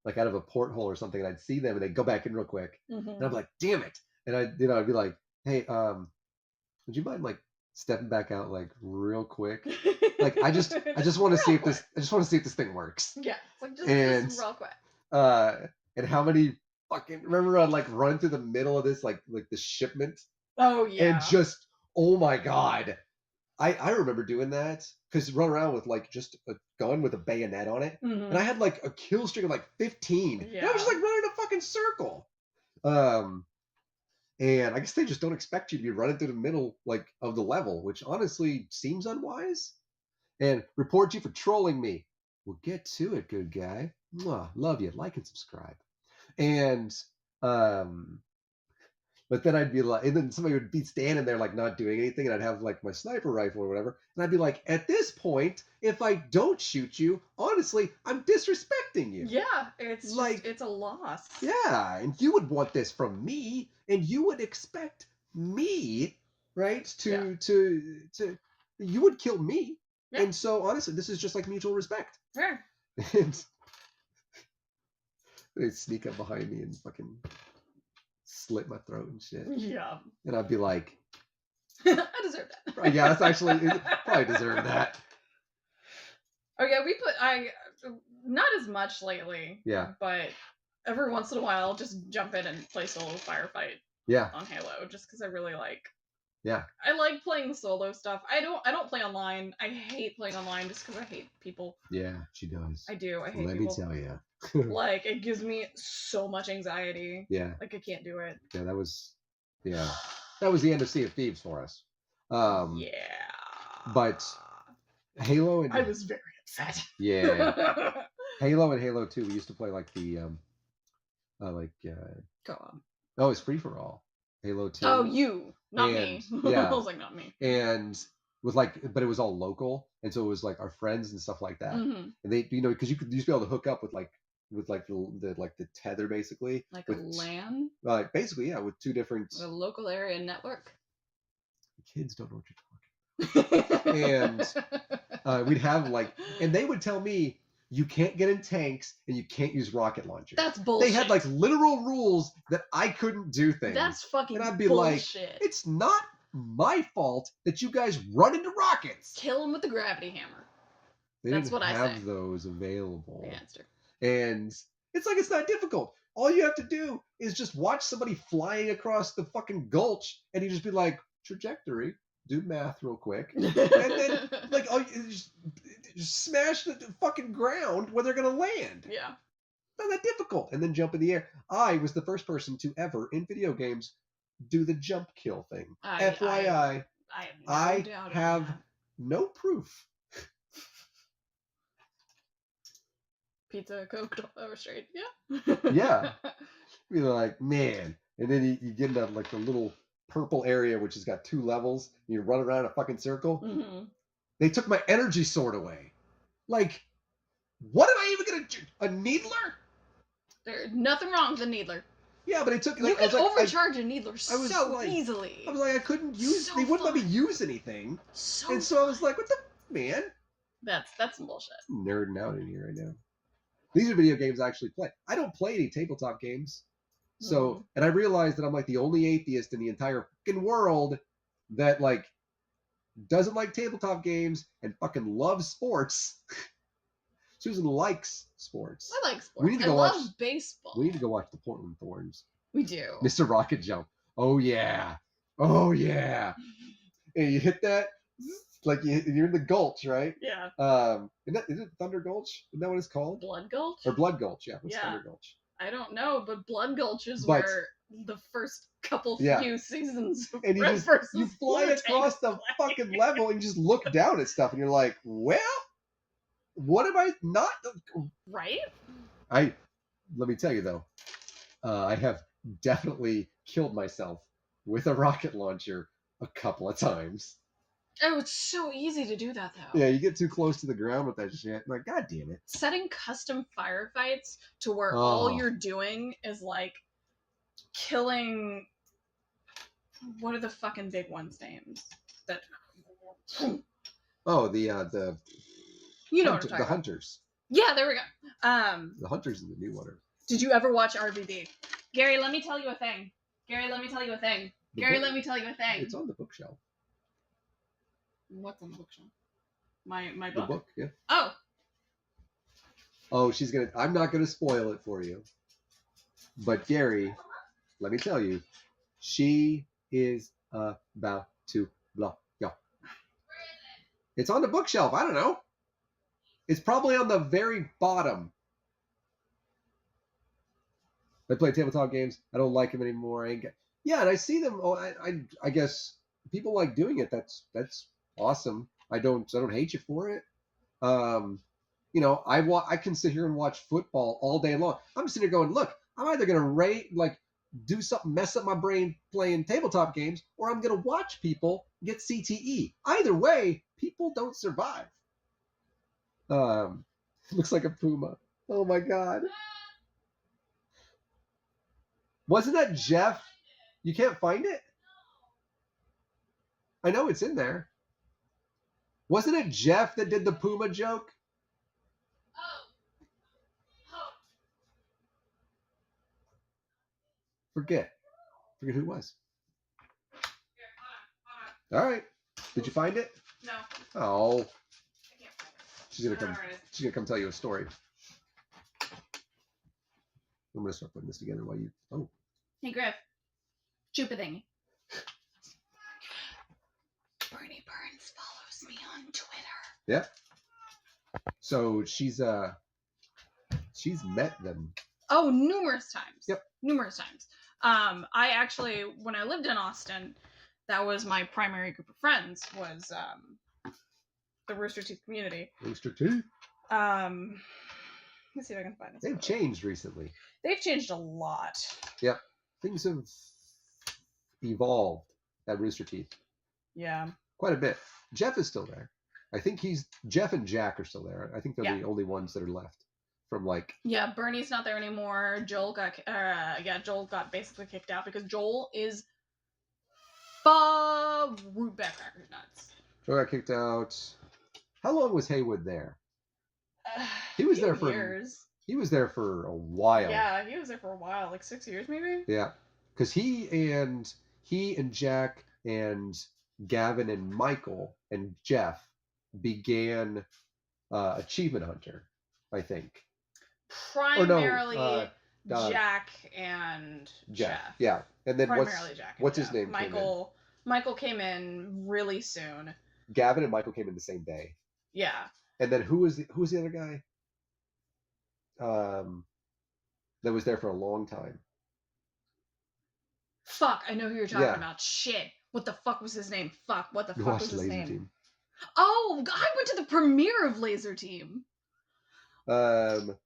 a porthole or something, and I'd see them and they'd go back in real quick, and I'm like, damn it, and I'd be like, hey, would you mind like stepping back out like real quick? Like I just want to see if this thing works. Yeah, it's like just real quick. And how many fucking, remember I'd like run through the middle of this like the shipment. Oh yeah. And just, oh my God, I remember doing that because run around with like just a gun with a bayonet on it, and I had like a kill streak of like 15. Yeah. And I was just like running a fucking circle. And I guess they just don't expect you to be running through the middle like of the level, which honestly seems unwise. And report you for trolling me. We'll get to it, good guy. Mwah, love you. Like and subscribe. And but then I'd be like, and then somebody would be standing there like not doing anything, and I'd have like my sniper rifle or whatever, and I'd be like, at this point, if I don't shoot you, honestly, I'm disrespecting you. Yeah, it's like it's a loss. Yeah, and you would want this from me, and you would expect me, right? To you would kill me. Yeah. And so honestly, this is just like mutual respect. Yeah. And they sneak up behind me and fucking slit my throat and shit. Yeah. And I'd be like, I deserve that. Yeah, that's actually probably deserve that. Oh yeah, I not as much lately. Yeah. But every once in a while, I'll just jump in and play solo firefight. Yeah. On Halo, just because I really like. Yeah. I like playing solo stuff. I don't play online. I hate playing online just because I hate people. Yeah, she does. I do. I hate Let people. me tell you. Like, it gives me so much anxiety. Yeah. Like, I can't do it. Yeah, that was the end of Sea of Thieves for us. Yeah. But Halo and I was very upset. Yeah. Halo and Halo 2, we used to play like the co-op. Oh, it's free for all. Halo 2. Oh, you, not me. Yeah. I was like, not me. And with like, but it was all local, and so it was like our friends and stuff like that. Mm-hmm. And they, because you used to be able to hook up with like the tether basically, Like with a LAN? basically, yeah, with two different. A local area network. Kids don't know what you're talking. And we'd have like, and they would tell me you can't get in tanks and you can't use rocket launchers. That's bullshit. They had like literal rules that I couldn't do things. That's fucking bullshit. And I'd be bullshit. like, it's not my fault that you guys run into rockets. Kill them with the gravity hammer. That's what I say. They didn't have those available. Gangster. And it's like, it's not difficult. All you have to do is just watch somebody flying across the fucking gulch, and you just be like, trajectory, do math real quick, and then like, oh, just smash the fucking ground where they're gonna land. Yeah. Not that difficult. And then jump in the air. I was the first person to ever in video games do the jump kill thing. FYI, I have no proof. Pizza, Coke, or straight. Yeah. Yeah. You're like, man. And then you get into like the little purple area, which has got 2 levels. And you run around a fucking circle. Mm-hmm. They took my energy sword away. Like, what am I even going to do? A needler? There's nothing wrong with a needler. Yeah, but it took... Like, you can overcharge a needler so easily. I was like, I couldn't use... They wouldn't let me use anything. So I was like, what the... Man? That's some bullshit. I'm nerding out in here right now. These are video games I actually play. I don't play any tabletop games. So, and I realized that I'm like the only atheist in the entire fucking world that like doesn't like tabletop games and fucking loves sports. Susan likes sports. I like sports. I love baseball. We need to go watch the Portland Thorns. We do. Mr. Rocket Jump. Oh yeah. Oh yeah. And you hit that, like you're in the Gulch, right? Yeah. Is it Thunder Gulch? Isn't that what it's called? Blood Gulch? Or Blood Gulch, yeah. What's Thunder Gulch? I don't know, but Blood Gulch is where the first few seasons of and you fly across the fucking level and you just look down at stuff and you're like, well, what am I not? Right? Let me tell you though, I have definitely killed myself with a rocket launcher a couple of times. Oh, it's so easy to do that, though. Yeah, you get too close to the ground with that shit. I'm like, God damn it. Setting custom firefights to where all you're doing is, like, killing... What are the fucking big ones' names? That... Oh, the... You know what I'm talking about. The Hunters. Yeah, there we go. The Hunters in the new one. Did you ever watch RVD? Gary, let me tell you a thing. Gary, let me tell you a thing. Let me tell you a thing. It's on the bookshelf. What's on the bookshelf? My book? The book, yeah. Oh. Oh, I'm not gonna spoil it for you. But Gary, let me tell you, she is about to blow. Yo. Where is it? It's on the bookshelf. I don't know. It's probably on the very bottom. I play tabletop games. I don't like them anymore. Yeah, and I see them. Oh, I guess people like doing it. That's awesome. I don't hate you for it. I can sit here and watch football all day long. I'm sitting here going, look, I'm either gonna do something, mess up my brain playing tabletop games, or I'm gonna watch people get CTE. Either way, people don't survive. Looks like a puma. Oh my god. Wasn't that Jeff? You can't find it? I know it's in there. Wasn't it Jeff that did the puma joke? Forget who it was. All right. Did you find it? No. Oh. I can't find it. She's gonna come tell you a story. I'm gonna start putting this together while you. Oh. Hey Griff. Stupid thing. Bernie Burns follows me on Twitter. Yep. So she's met them. Oh, numerous times. Yep. Numerous times. I actually, when I lived in Austin, that was my primary group of friends, was the Rooster Teeth community. Rooster Teeth? Let's see if I can find this. They've changed recently. They've changed a lot. Yep. Things have evolved at Rooster Teeth. Yeah. quite a bit. Jeff is still there. I think Jeff and Jack are still there. I think they're Yeah. the only ones that are left from like. Yeah, Bernie's not there anymore. Joel got basically kicked out because Joel is root backcracker nuts. Joel got kicked out. How long was Haywood there? He was there for years. He was there for a while. Yeah, he was there for a while, like 6 years maybe. Yeah, because he and Jack and Gavin and Michael and Jeff began Achievement Hunter, I think. Primarily Jack and Jeff. Yeah, and then primarily Jack. What's his name? Michael came in really soon. Gavin and Michael came in the same day. Yeah. And then who was the other guy? That was there for a long time. Fuck, I know who you're talking about. Shit. What the fuck was his name? Fuck, what the fuck was his name? Team. Oh, I went to the premiere of Laser Team. I'll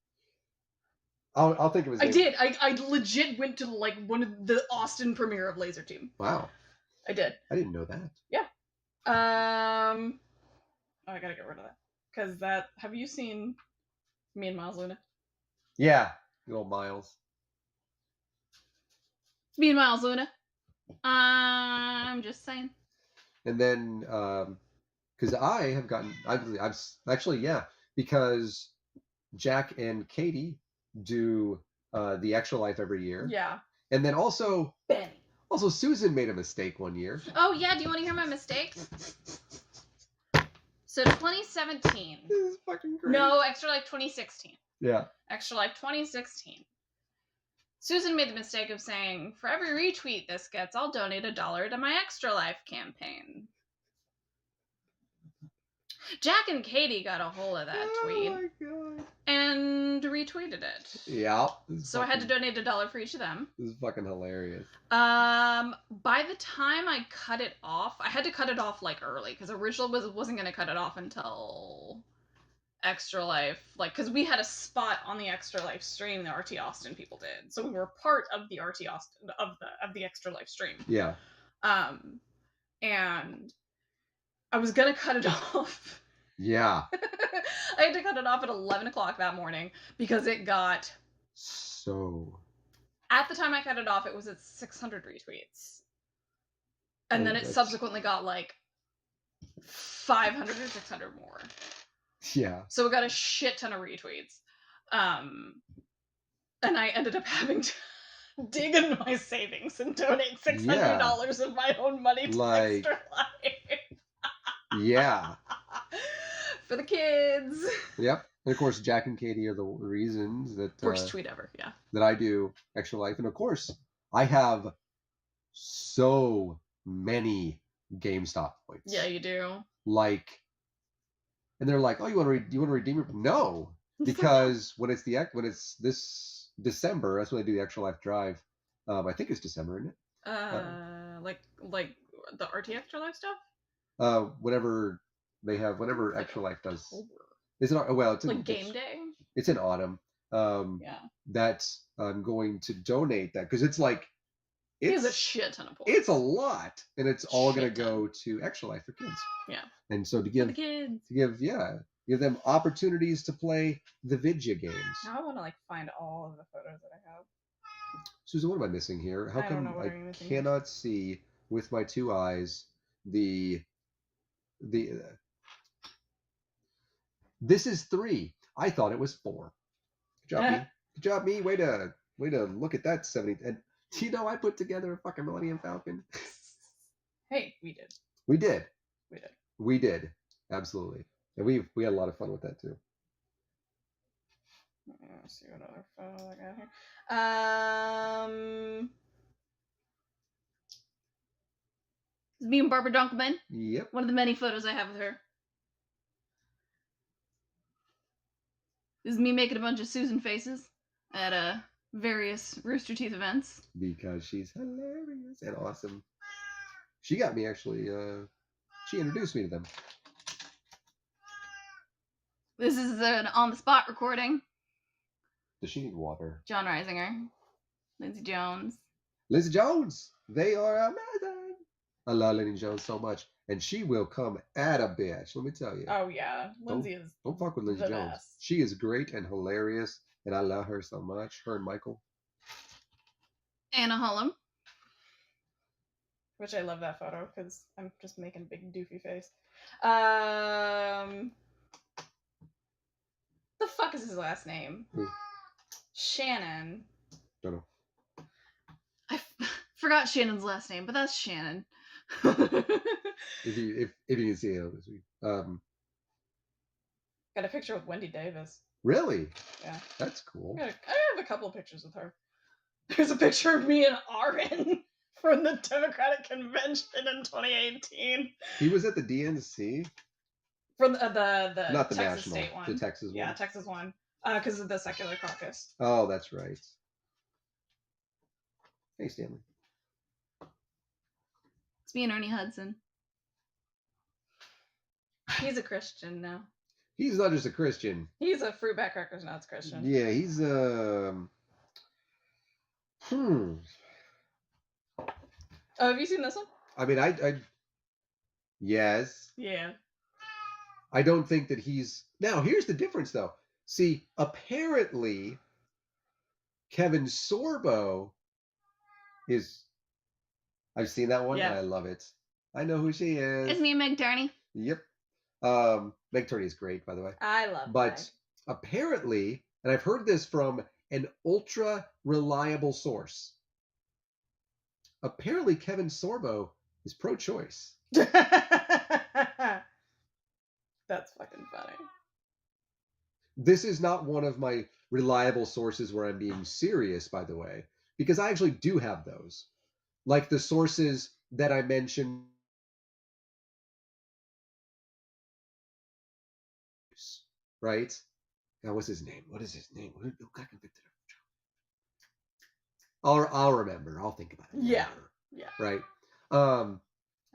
think of his name. I did. I legit went to like one of the Austin premiere of Laser Team. Wow. I did. I didn't know that. Yeah. Oh, I gotta get rid of that. Because have you seen Me and Miles Luna? Yeah. Good old Miles. Me and Miles Luna. I'm just saying. And then, because I've actually, because Jack and Katie do the Extra Life every year. Yeah. And then also, Benny. Also, Susan made a mistake one year. Oh, yeah. Do you want to hear my mistakes? So 2017. This is fucking great. No, Extra Life 2016. Yeah. Extra Life 2016. Susan made the mistake of saying, for every retweet this gets, I'll donate $1 to my Extra Life campaign. Jack and Katie got a hold of that tweet. Oh my god. And retweeted it. Yeah. So I had to donate $1 for each of them. This is fucking hilarious. By the time I cut it off, I had to cut it off like early because original wasn't going to cut it off until Extra Life, like, because we had a spot on the Extra Life stream the RT Austin people did, so we were part of the RT Austin of the Extra Life stream. Yeah. And I was gonna cut it off. Yeah. I had to cut it off at 11 o'clock that morning because it got so. At the time I cut it off, it was at 600 retweets, and then it subsequently got like 500 or 600 more. Yeah. So it got a shit ton of retweets. And I ended up having to dig into my savings and donate $600 of my own money to Extra Life. Yeah. For the kids. Yep. And of course, Jack and Katie are the reasons that... Worst tweet ever, yeah. That I do Extra Life. And of course, I have so many GameStop points. Yeah, you do. Like... And they're like, "Oh, you want to redeem it?" No, because when it's this December, that's when they do the Extra Life drive. I think it's December, isn't it? Like the RT Extra Life stuff. Whenever like Extra Life does. October. It's in like game day. It's in autumn. Yeah. That I'm going to donate that because it's like. It's a shit ton of points. It's a lot, and it's all going to go to Extra Life for kids. Yeah. And so to give them opportunities to play the video games. Now I want to like find all of the photos that I have. Susan, what am I missing here? How come I cannot see with my two eyes the This is 3. I thought it was 4. Good job, me. Good job, me. Way to look at that 70. And do you know I put together a fucking Millennium Falcon? Hey, we did. We did. We did. We did. Absolutely. And we had a lot of fun with that too. Let's see what other photo I got here. This is me and Barbara Dunkelman. Yep. One of the many photos I have with her. This is me making a bunch of Susan faces at various Rooster Teeth events. Because she's hilarious and awesome. She got me actually, she introduced me to them. This is an on-the-spot recording. Does she need water? John Reisinger. Lindsay Jones. Lindsay Jones! They are amazing! I love Lenny Jones so much, and she will come at a bitch. Let me tell you. Oh yeah, Lindsay is Don't fuck with Lindsay the Jones. best. She is great and hilarious, and I love her so much. Her and Michael. Anna Hullum. Which I love that photo because I'm just making a big doofy face. The fuck is his last name? Who? Shannon. Don't know. I forgot Shannon's last name, but that's Shannon. If you can see it this week. Got a picture with Wendy Davis. Really? Yeah. That's cool. I have a couple of pictures with her. There's a picture of me and Aaron from the Democratic Convention in 2018. He was at the DNC? From the Not the Texas national, state one. the Texas one. Yeah, Texas one. Because of the secular caucus. Oh, that's right. Hey, Stanley. It's me and Ernie Hudson. He's a Christian now. He's not just a Christian. He's a Fruitback Crackers Nuts Christian. Yeah, he's Oh, have you seen this one? I mean, I yes. Yeah. I don't think that he's... Now, here's the difference, though. See, apparently, Kevin Sorbo is... I've seen that one, Yeah. and I love it. I know who she is. It's me and Meg Turney. Yep. Meg Turney is great, by the way. I love But Meg. apparently, and I've heard this from an ultra-reliable source, apparently Kevin Sorbo is pro-choice. That's fucking funny. This is not one of my reliable sources where I'm being serious, by the way, because I actually do have those. Like the sources that I mentioned. Right? Now, what's his name? What is his name? Who got convicted of? I'll remember. I'll think about it. Yeah. Yeah. Right? I gotta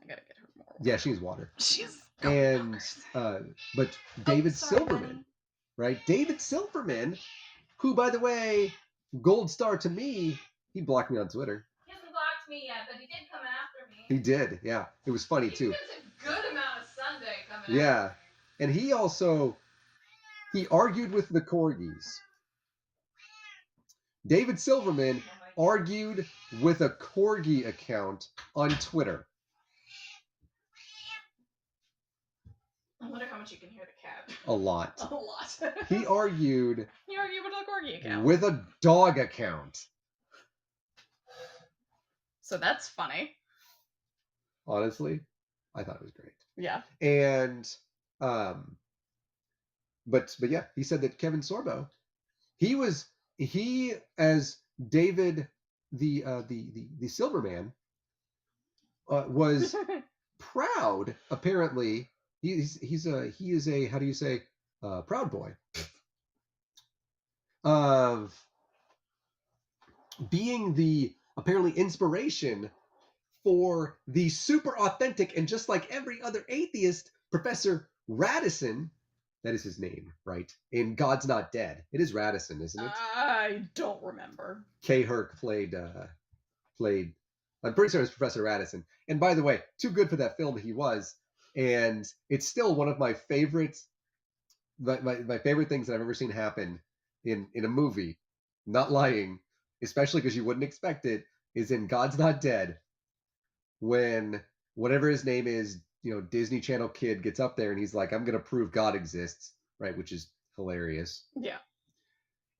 get her more water. Yeah, she's water. She's... And but David sorry, Silverman, buddy. right? David Silverman, who, by the way, gold star to me, he blocked me on Twitter. He hasn't blocked me yet, but he did come after me. He did, yeah. It was funny too. There's a good amount of Sunday coming Yeah. after me. And he also argued with the corgis. David Silverman argued with a corgi account on Twitter. I wonder how much you can hear the cat. A lot. A lot. He argued He argued with a corgi account. with a dog account. So that's funny. Honestly, I thought it was great. Yeah. And but yeah, he said that Kevin Sorbo, he as David the Silverman was proud. Apparently, he is a how do you say proud boy of being the apparently inspiration for the super authentic and just like every other atheist Professor Radisson. That is his name, right? In God's Not Dead. It is Radisson, isn't it? I don't remember. Kay Herc played, I'm pretty sure it's Professor Radisson. And by the way, too good for that film he was. And it's still one of my favorite, my favorite things that I've ever seen happen in a movie. Not lying, especially because you wouldn't expect it, is in God's Not Dead. When whatever his name is, Disney Channel kid gets up there and he's like, I'm going to prove God exists, right? Which is hilarious. Yeah.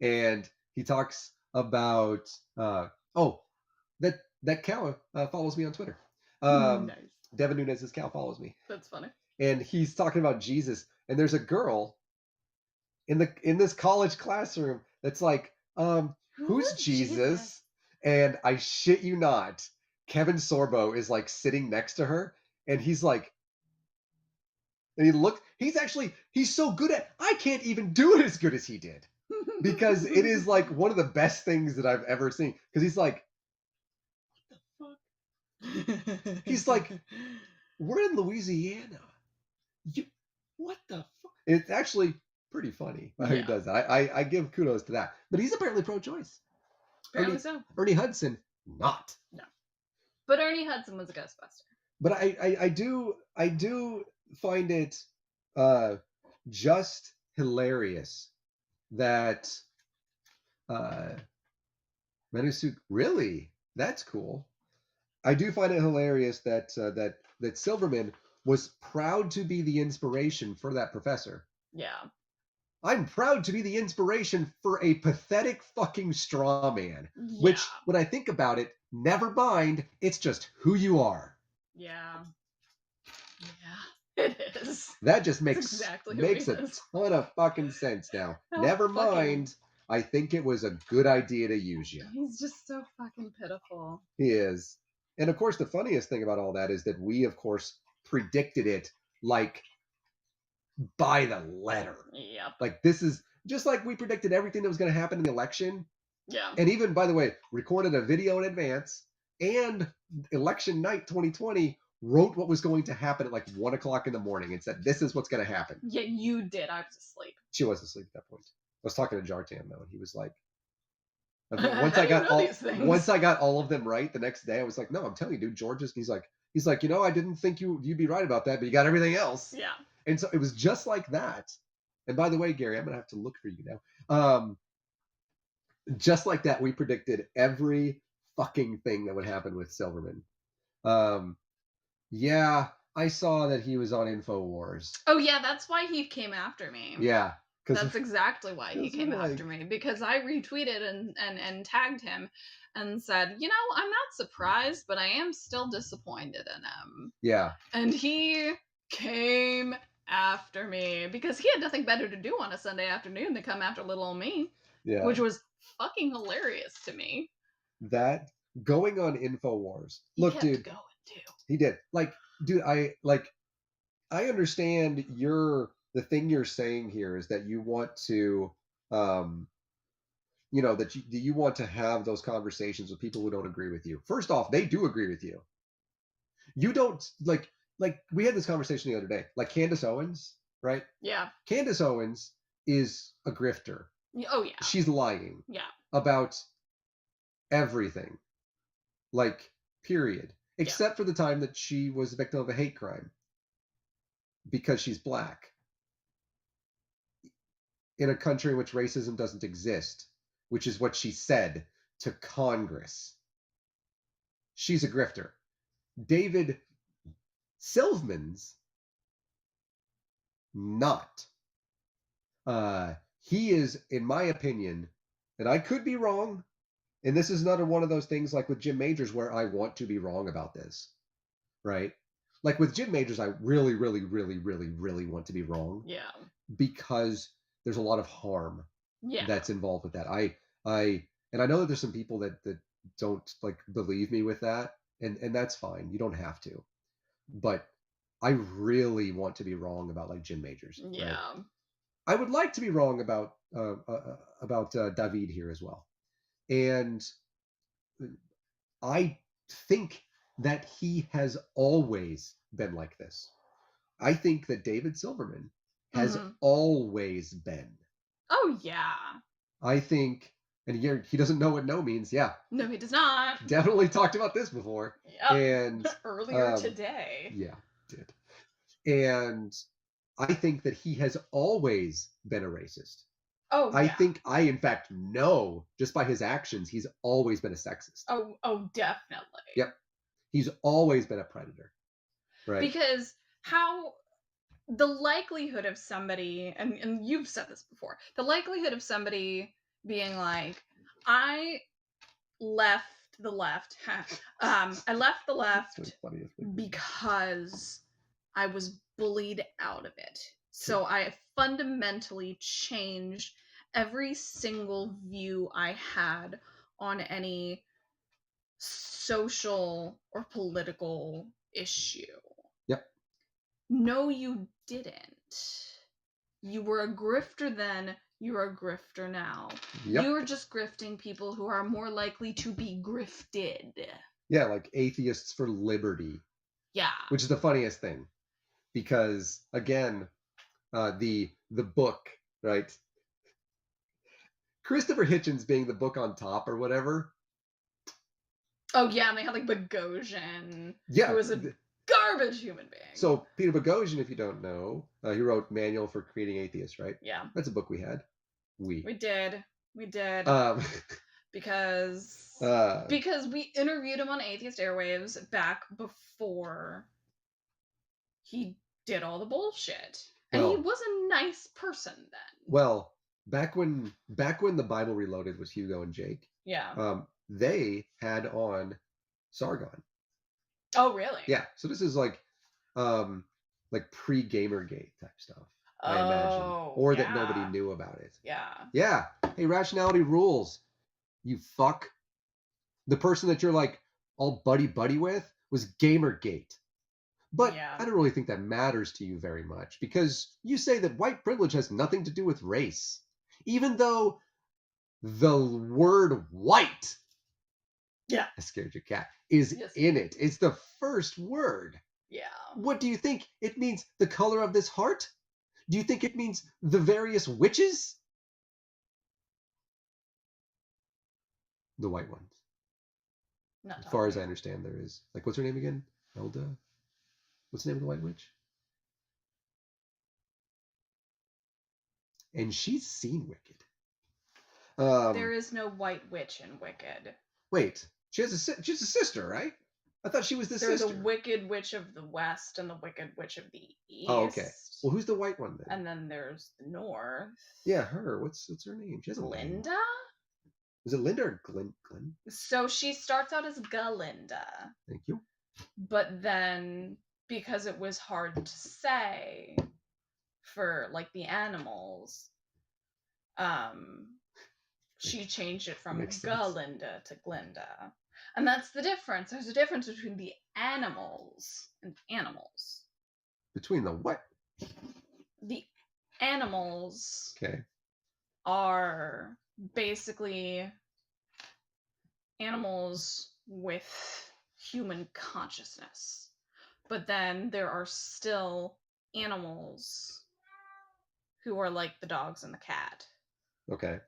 And he talks about, that cow follows me on Twitter. Nice. Devin Nunez's cow follows me. That's funny. And he's talking about Jesus. And there's a girl in this college classroom that's like, who's Jesus? And I shit you not, Kevin Sorbo is like sitting next to her. And he's like, and he's so good at, I can't even do it as good as he did. Because it is like one of the best things that I've ever seen. Because he's like, what the fuck? He's like, we're in Louisiana. What the fuck? It's actually pretty funny how he does that. I give kudos to that. But he's apparently pro-choice. Apparently so. Ernie Hudson, not. No. But Ernie Hudson was a Ghostbuster. But I do find it uh, just hilarious that uh, Menusu really, that's cool. I do find it hilarious that Silverman was proud to be the inspiration for that professor. Yeah. I'm proud to be the inspiration for a pathetic fucking straw man. Yeah. Which, when I think about it, never mind, it's just who you are. Yeah. Yeah. It is. That just That's makes exactly who makes he a is. ton of fucking sense now. How Never fucking- mind, I think it was a good idea to use you. He's just so fucking pitiful. He is. And of course, the funniest thing about all that is that we, of course, predicted it like by the letter. Yep. Like, this is just like we predicted everything that was going to happen in the election. Yeah. And even, by the way, recorded a video in advance, and election night 2020 wrote what was going to happen at like 1 o'clock in the morning and said, this is what's going to happen. Yeah, you did. I was asleep. She was asleep at that point. I was talking to Jartan, though, and he was like, How do you know these things? once I got all of them right the next day, I was like, no, I'm telling you, dude, George is, he's like, I didn't think you'd be right about that, but you got everything else. Yeah. And so it was just like that. And by the way, Gary, I'm gonna have to look for you now. Just like that, we predicted every fucking thing that would happen with Silverman. Yeah, I saw that he was on InfoWars. Oh yeah, that's why he came after me. Yeah, that's exactly why he came like, after me, because I retweeted and tagged him and said, I'm not surprised, but I am still disappointed in him. Yeah. And he came after me because he had nothing better to do on a Sunday afternoon than come after little old me. Yeah. Which was fucking hilarious to me. That going on InfoWars. Look, kept dude. Going too. He did. Like, dude, I understand the thing you're saying here is that you want to that you want to have those conversations with people who don't agree with you. First off, they do agree with you. You don't like we had this conversation the other day. Like Candace Owens, right? Yeah. Candace Owens is a grifter. Oh yeah. She's lying. Yeah. About everything. Like, period. Except for the time that she was a victim of a hate crime. Because she's black. In a country in which racism doesn't exist. Which is what she said to Congress. She's a grifter. David Silverman's not. He is, in my opinion, and I could be wrong, and this is another one of those things like with Jim Majors where I want to be wrong about this, right? Like with Jim Majors, I really, really, really, really, really want to be wrong. Yeah. Because there's a lot of harm that's involved with that. I know that there's some people that don't like believe me with that, and that's fine. You don't have to. But I really want to be wrong about like Jim Majors. Yeah. Right? I would like to be wrong about David here as well. And I think that he has always been like this. I think that David Silverman has always been. Oh, yeah. I think, and he doesn't know what no means. Yeah. No, he does not. Definitely talked about this before. Yep. And earlier today. Yeah, did. And I think that he has always been a racist. Oh, I think I, in fact, know just by his actions, he's always been a sexist. Oh, definitely. Yep. He's always been a predator. Right. Because the likelihood of somebody, and you've said this before, the likelihood of somebody being like, I left the left. I left the left because I was bullied out of it. So I fundamentally changed every single view I had on any social or political issue. Yep. No, you didn't. You were a grifter then, you're a grifter now. Yep. You're just grifting people who are more likely to be grifted. Yeah, like atheists for liberty. Yeah. Which is the funniest thing. Because, again, the book, right? Christopher Hitchens being the book on top or whatever. Oh, yeah, and they had, like, Bogosian. Yeah. Who was a garbage human being. So Peter Boghossian, if you don't know, he wrote Manual for Creating Atheists, right? Yeah. That's a book we had. We did. Because we interviewed him on Atheist Airwaves back before he did all the bullshit. And he was a nice person then. Well, back when the Bible Reloaded was Hugo and Jake, they had on Sargon. Oh, really? Yeah. So this is like pre-Gamergate type stuff, I imagine. Or that nobody knew about it. Yeah. Yeah. Hey, rationality rules. You fuck. The person that you're like all buddy with was Gamergate. But I don't really think that matters to you very much because you say that white privilege has nothing to do with race. Even though the word white, I scared your cat, is in it. It's the first word. Yeah. What do you think? It means the color of this heart? Do you think it means the various witches? The white ones. As far as I understand, there is. Like, what's her name again? Elda? What's the name of the white witch? And she's seen Wicked. There is no white witch in Wicked. Wait, she's a sister, right? I thought she was the sister. There's a Wicked Witch of the West and the Wicked Witch of the East. Oh, okay. Well, who's the white one then? And then there's the North. Yeah, her. What's her name? She has a Linda? Name. Is it Linda or Glenn? So she starts out as Galinda. Thank you. But then, because it was hard to say for like the animals, she changed it from Galinda to Glinda. And that's the difference. There's a difference between the animals and animals. Between the what? The animals okay. are basically animals with human consciousness. But then there are still animals who are like the dogs and the cat. Okay.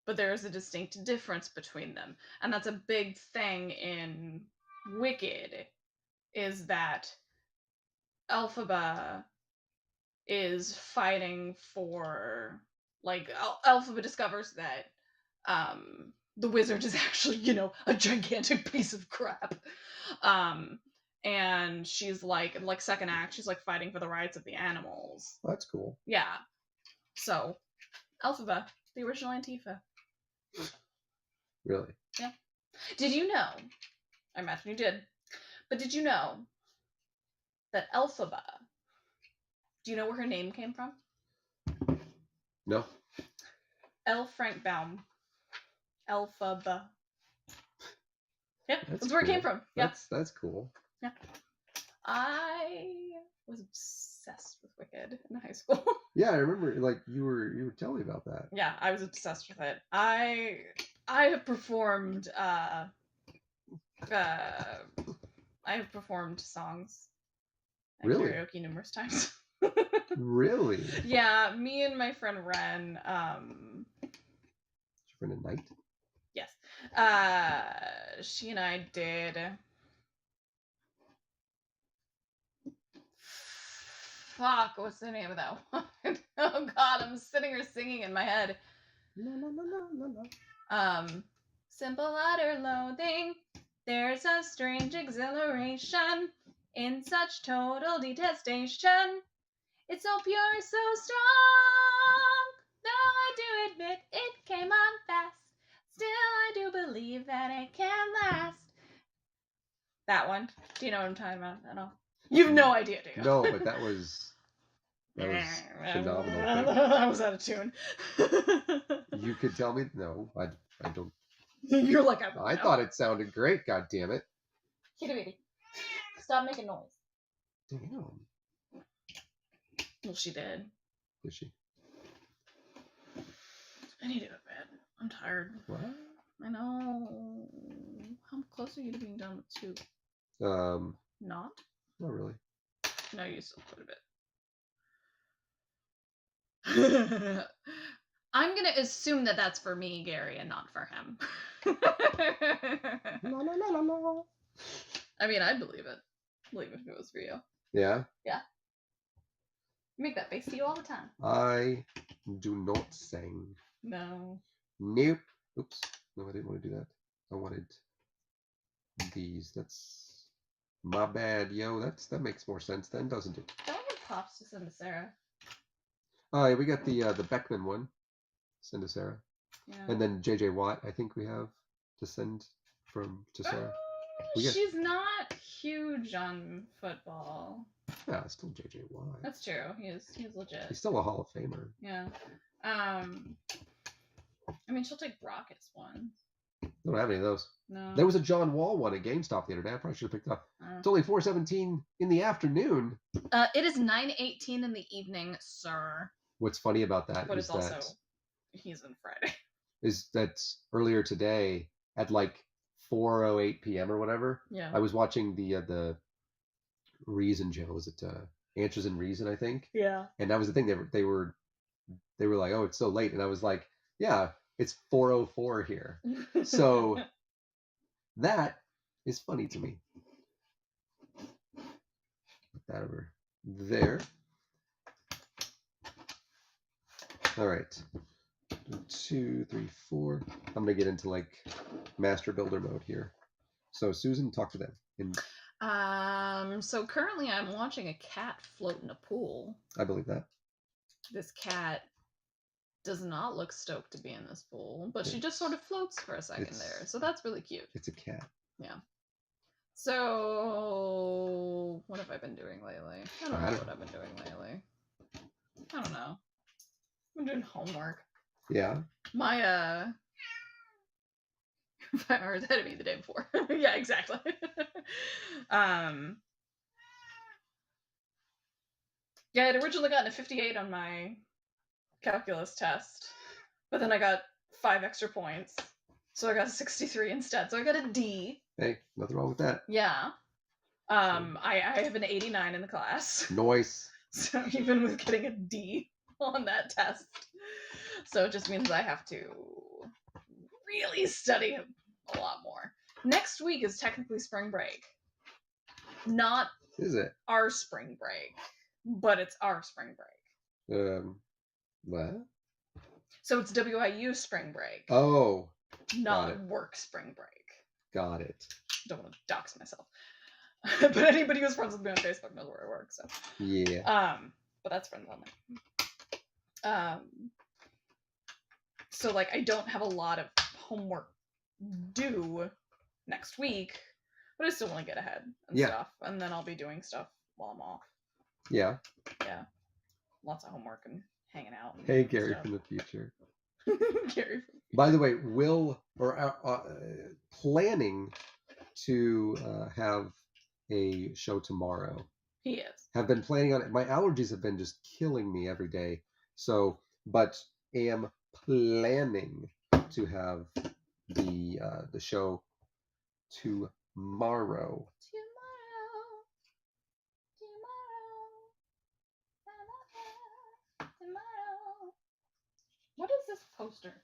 But there is a distinct difference between them. And that's a big thing in Wicked, is that Elphaba is fighting for, like, Elphaba discovers that the wizard is actually, a gigantic piece of crap. And she's like second act, she's like fighting for the rights of the animals. That's cool. Yeah. So, Elphaba, the original Antifa. Really? Yeah. Did you know? I imagine you did. But did you know that Elphaba? Do you know where her name came from? No. L. Frank Baum. Elphaba. Yep, that's where cool. it came from. Yep. That's cool. Yeah. I was obsessed with Wicked in high school. Yeah, I remember. Like you were telling me about that. Yeah, I was obsessed with it. I have performed. I have performed songs at karaoke numerous times. Really? Yeah, me and my friend Ren. Your friend at night? Yes. She and I did. Fuck, what's the name of that one? Oh god, I'm sitting here singing in my head. Simple utter loathing. There's a strange exhilaration in such total detestation. It's so pure, so strong. Though I do admit it came on fast, still I do believe that it can last. That one. Do you know what I'm talking about at all? You have no idea, do you? No, but that was phenomenal. I was out of tune. You could tell me? No, I don't. You're like, I thought it sounded great. God damn it! Kitty bitty, stop making noise. Damn. Well, she did. Did she? I need to go to bed. I'm tired. What? I know. How close are you to being done with 2? Not? Not really. No, you still quite a bit. I'm gonna assume that that's for me, Gary, and not for him. No. I mean, I believe it. Believe it if it was for you. Yeah? Yeah. Make that face to you all the time. I do not sing. No. Nope. Oops. No, I didn't want to do that. I wanted these. That's my bad, yo. That makes more sense then, doesn't it? Don't get pops to send to Sarah. Oh, yeah, we got the Beckman one. Send to Sarah. Yeah. And then JJ Watt, I think we have to send to Sarah. She's not huge on football. Yeah, it's still JJ Watt. That's true. He's legit. He's still a Hall of Famer. Yeah. I mean, she'll take Rockets one. Don't have any of those. No. There was a John Wall one at GameStop the other day. I probably should have picked it up. It's only $4.17 in the afternoon. It is 9:18 in the evening, sir. What's funny about that but is it's also he's in Friday. Is that earlier today at like 4:08 p.m. or whatever? Yeah. I was watching the Reason channel. Was it Answers in Reason? I think. Yeah. And that was the thing. They were like, oh, it's so late, and I was like, yeah, it's 4:04 here. So that is funny to me. Put that over there. All right. 2, 3, 4. I'm gonna get into like master builder mode here. So Susan, talk to them. So currently I'm watching a cat float in a pool. I believe that. This cat does not look stoked to be in this pool, but she just sort of floats for a second there. So that's really cute. It's a cat. Yeah. So what have I been doing lately? I don't know what I've been doing lately. I don't know. I've been doing homework. Yeah. My or that'd be the day before. Yeah, exactly. Yeah, I'd originally gotten a 58 on my calculus test, but then I got 5 extra points, so I got a 63 instead. So I got a D. Hey, nothing wrong with that. Yeah. I have an 89 in the class. Nice. So even with getting a D on that test, so it just means I have to really study a lot more. Next week is technically spring break. Not Is it? Our spring break, but it's our spring break. What? So it's WIU spring break. Oh. Not work spring break. Got it. Don't want to dox myself. But anybody who's friends with me on Facebook knows where I work, so. Yeah. But that's friends only. So like I don't have a lot of homework due next week, but I still want to get ahead and stuff, and then I'll be doing stuff while I'm off. Yeah. Yeah. Lots of homework and hanging out. And hey, Gary from the future. Gary. By the way, planning to have a show tomorrow. He is. Have been planning on it. My allergies have been just killing me every day. So, but am planning to have the show tomorrow. Tomorrow. What is this poster?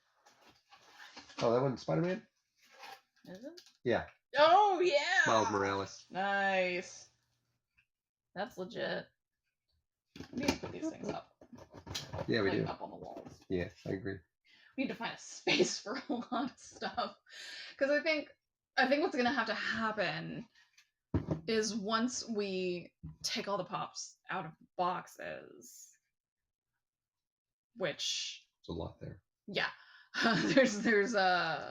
Oh, that one, Spider-Man? Is it? Yeah. Oh, yeah! Miles Morales. Nice. That's legit. We need to put these things up. Yeah, we do. Up on the walls. Yeah, I agree. We need to find a space for a lot of stuff. Because I think what's going to have to happen is once we take all the pops out of boxes, which... There's a lot there. Yeah. there's you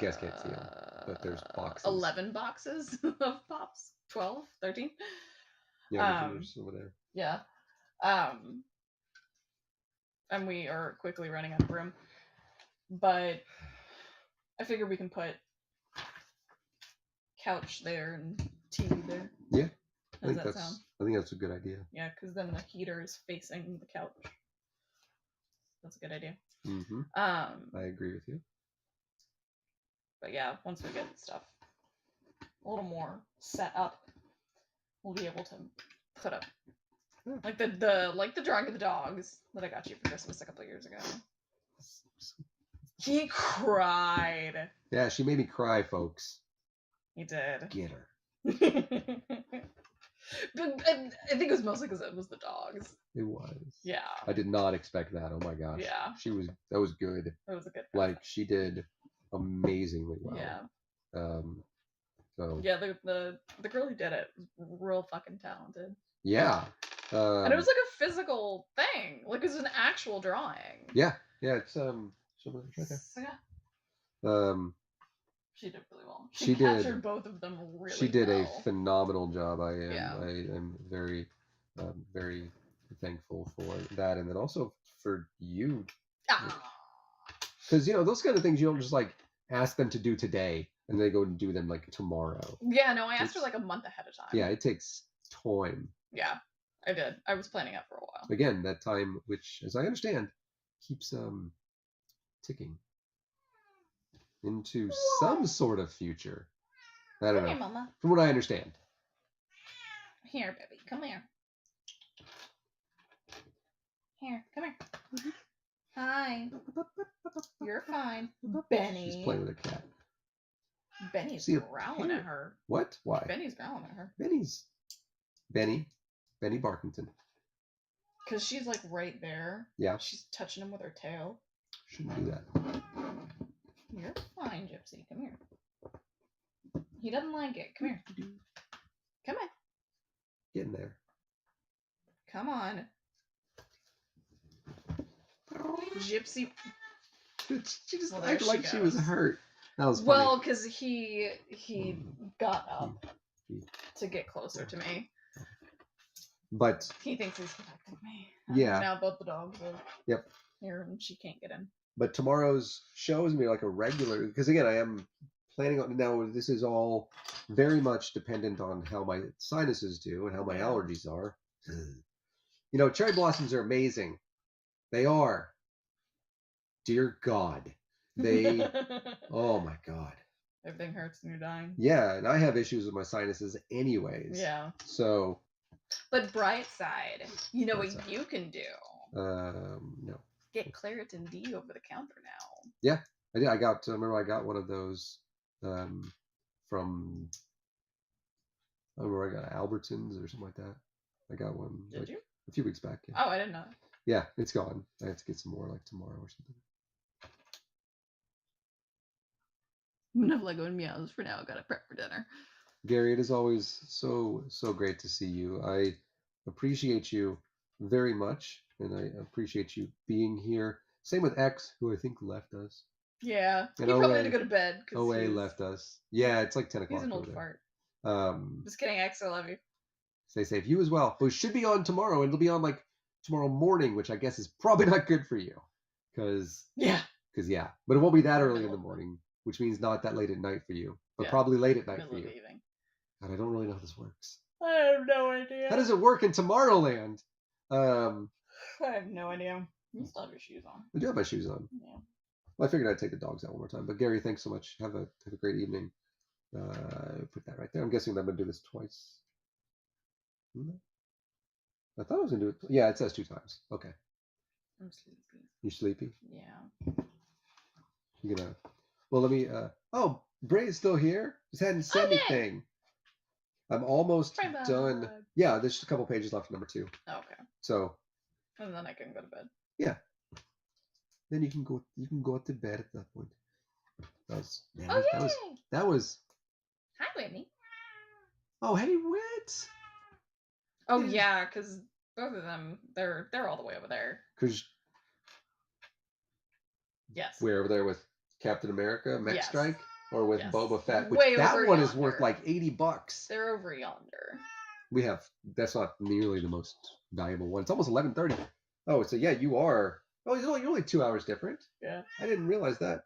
guys can't see them, but there's boxes. 11 boxes of pops. 12, 13. Yeah, over there. Yeah. And we are quickly running out of room. But I figure we can put couch there and TV there. Yeah. How does that sound? I think that's a good idea. Yeah, because then the heater is facing the couch. That's a good idea. Mm-hmm. I agree with you. But yeah, once we get stuff a little more set up, we'll be able to put up like the drawing of the dogs that I got you for Christmas a couple of years ago. He cried. Yeah, she made me cry, folks. He did. Get her. But I think it was mostly because it was the dogs. It was. Yeah. I did not expect that. Oh my gosh. Yeah. That was good. It was a good. Like she did amazingly well. Yeah. So. Yeah, the girl who did it was real fucking talented. Yeah. And it was like a physical thing. Like it was an actual drawing. Yeah. Yeah. It's right there. Yeah. She did really well. She captured both of them really well. She did a phenomenal job. I am very, very thankful for that, and then also for you. Because those kind of things you don't just like ask them to do today, and they go and do them like tomorrow. Yeah, no, I asked her like a month ahead of time. Yeah, it takes time. Yeah, I did. I was planning out for a while. Again, that time, which, as I understand, keeps ticking into some sort of future. I don't know. Here, Mama. From what I understand. Here, baby. Come here. Here, come here. Mm-hmm. Hi. You're fine. Benny. She's playing with a cat. Benny's growling at her. What? Why? Benny's growling at her. Benny Barkington. Because she's like right there. Yeah. She's touching him with her tail. Shouldn't do that. You're fine, Gypsy. Come here. He doesn't like it. Come here. Come on. Get in there. Come on. Gypsy. She just acted like she was hurt. That was funny. Well, because he got up to get closer to me. But he thinks he's protecting me. Yeah. Now both the dogs are here and she can't get in. But tomorrow's show is going to be like a regular, because again, I am planning on, now this is all very much dependent on how my sinuses do and how my allergies are. Cherry blossoms are amazing. They are. Dear God. They, oh my God. Everything hurts and you're dying. Yeah, and I have issues with my sinuses anyways. Yeah. So. But bright side, you know what you can do? No. Get Claritin D over the counter now. Yeah, I did. I got one of those from, I remember I got Albertsons or something like that. I got one Did you? a few weeks back. Yeah. Oh, I didn't know. Yeah, it's gone. I have to get some more like tomorrow or something. Enough Lego and meows for now. I gotta prep for dinner. Gary, it is always so great to see you. I appreciate you very much, and I appreciate you being here. Same with X, who I think left us. Yeah, he probably had to go to bed. OA left us. Yeah, it's like 10 o'clock. He's an old fart. There. Just kidding, X. I love you. Stay safe. You as well. But it should be on tomorrow, and it'll be on like tomorrow morning, which I guess is probably not good for you, because but it won't be that early in the morning, which means not that late at night for you, but probably late at night for you. God, I don't really know how this works. I have no idea. How does it work in Tomorrowland? I have no idea. You still have your shoes on. I do have my shoes on. Yeah. Well, I figured I'd take the dogs out one more time. But Gary, thanks so much. Have a great evening. Put that right there. I'm guessing I'm going to do this twice. I thought I was going to do it. Yeah, it says 2 times. Okay. I'm sleepy. You sleepy? Yeah. You're going to... Well, let me... Oh, Bray is still here? Just hadn't said anything. I'm almost done. Yeah, there's just a couple pages left, number 2. Oh, okay. So... And then I can go to bed. Yeah. Then you can go to bed at that point. That was Hi, Whitney. Oh, hey, Whit. Oh yeah, because both of them they're all the way over there. Because we're over there with Captain America, Mech Strike, or with Boba Fett. Which that one is worth like $80. They're over yonder. We have that's not nearly the most valuable one. It's almost 11:30. Oh, so yeah, you are. Oh, you're only 2 hours different. Yeah. I didn't realize that.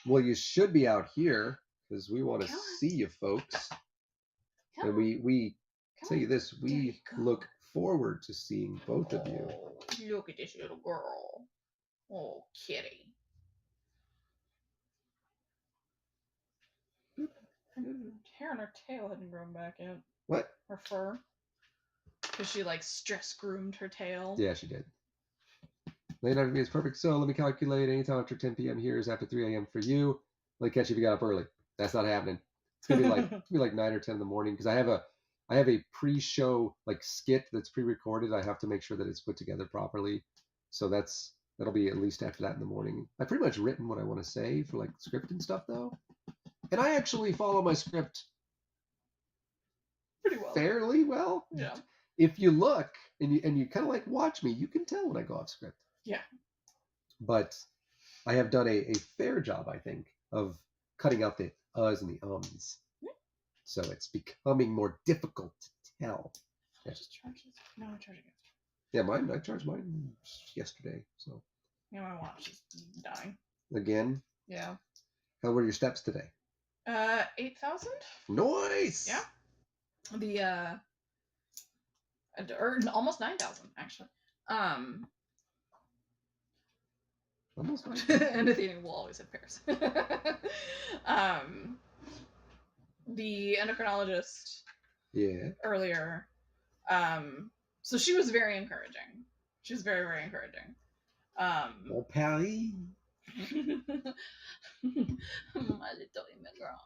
Well, you should be out here because we want to see you folks. And we tell you this, we look forward to seeing both of you. Look at this little girl. Oh, kitty. Her hair and her tail hadn't grown back yet. What? Her fur. Because she like stress groomed her tail. Yeah, she did. Late night for me is perfect. So let me calculate. Anytime after 10 p.m. here is after 3 a.m. for you. Like catch you if you got up early. That's not happening. It's gonna be like 9 or 10 in the morning because I I have a pre-show like skit that's pre-recorded. I have to make sure that it's put together properly. So that'll be at least after that in the morning. I've pretty much written what I want to say for like script and stuff though. And I actually follow my script Pretty well. fairly well. Yeah. If you look and you kind of like watch me, you can tell when I go off script. Yeah. But I have done a fair job, I think, of cutting out the uhs and the ums. So it's becoming more difficult to tell. Yeah. Just charge this. No, I charge it. Yeah, I charged mine yesterday. So. Yeah, my watch is dying. Again? Yeah. How were your steps today? 8,000. Nice. Yeah. The or almost 9,000 actually. Almost. And Athena will always have pairs. The endocrinologist. Yeah. Earlier. So she was very encouraging. She was very, very encouraging. Oh, Paris. My little immigrant.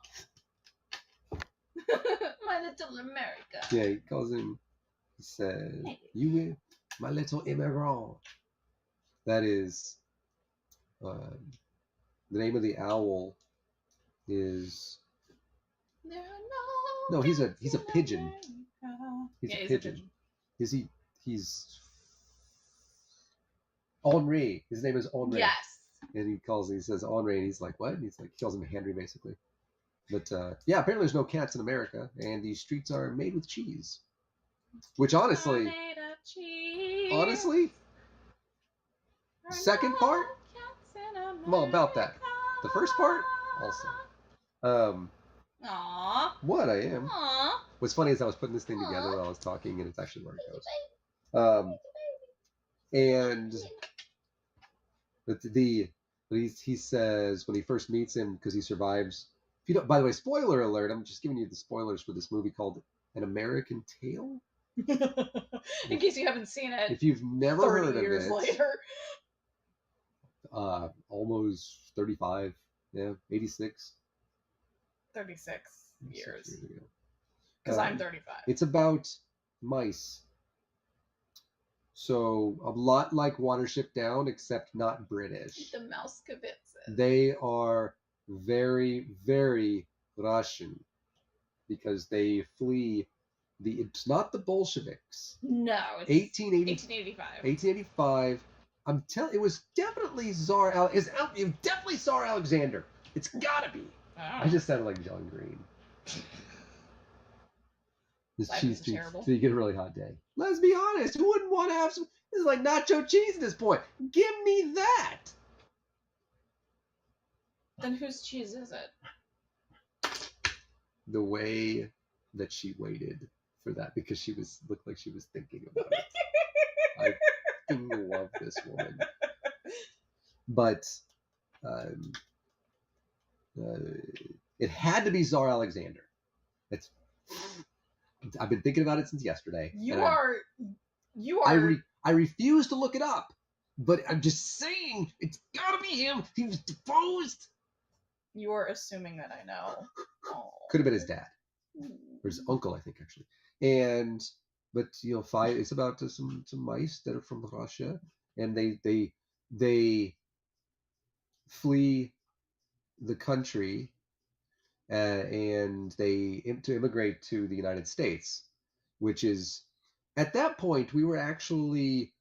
My little America. Yeah, he calls him. He says, "You will, my little immigrant." That is, the name of the owl is. No, he's a pigeon. He's a pigeon. He's Henri. His name is Henri. Yes. And he says Henri, and he's like, what? And he's like, he calls him Henry, basically. But yeah, apparently there's no cats in America, and these streets are made with cheese. Which honestly, second part, well, about that. The first part, also. Aww. What I am. Aww. What's funny is I was putting this thing together while I was talking, and it's actually where it goes. And but he says when he first meets him, because he survives. If you don't, by the way, spoiler alert! I'm just giving you the spoilers for this movie called An American Tale. In case you haven't seen it, if you've never 30 heard of years it, later. Almost 35, yeah, 86. 36 years. ago. Because I'm 35. It's about mice. So a lot like Watership Down, except not British. The Mousekevitz. They are very, very Russian because they flee it's not the Bolsheviks. No, it's 1885. 1885. I'm telling it was definitely definitely Tsar Alexander. It's gotta be. Oh. I just sounded like John Green. This Life cheese is too. terrible. So you get a really hot day. Let's be honest. Who wouldn't want to have some? This is like nacho cheese at this point. Give me that. Then whose cheese is it? The way that she waited for that, because she looked like she was thinking about it. I fucking love this woman. But it had to be Tsar Alexander. I've been thinking about it since yesterday. You are. I refuse to look it up, but I'm just saying it's gotta be him. He was deposed. You are assuming that I know. Oh. Could have been his dad or his uncle, I think, actually. But it's about some mice that are from Russia, and they flee the country, and to immigrate to the United States, which is at that point we were actually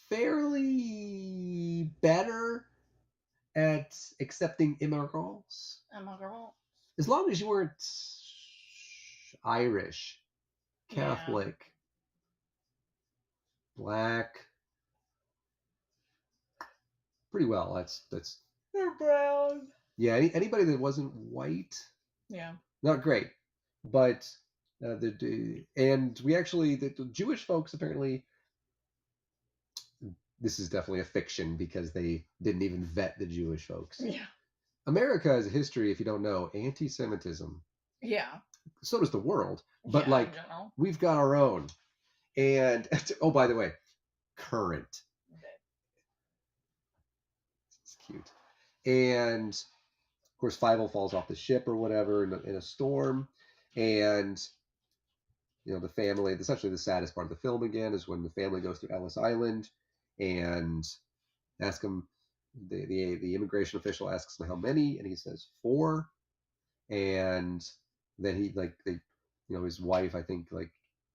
fairly better at accepting immigrants. As long as you weren't Irish, Catholic, Black, pretty well. That's. They're brown. Yeah, anybody that wasn't white. Yeah. Not great, but and we actually the Jewish folks apparently. This is definitely a fiction because they didn't even vet the Jewish folks. Yeah. America has a history, if you don't know, anti-Semitism. Yeah. So does the world. But we've got our own. And oh, by the way, current. Okay. It's cute. And of course, Fievel falls off the ship or whatever in a storm, and the family, essentially the saddest part of the film again is when the family goes to Ellis Island and ask him, the immigration official asks him how many, and he says 4. And then he his wife, I think,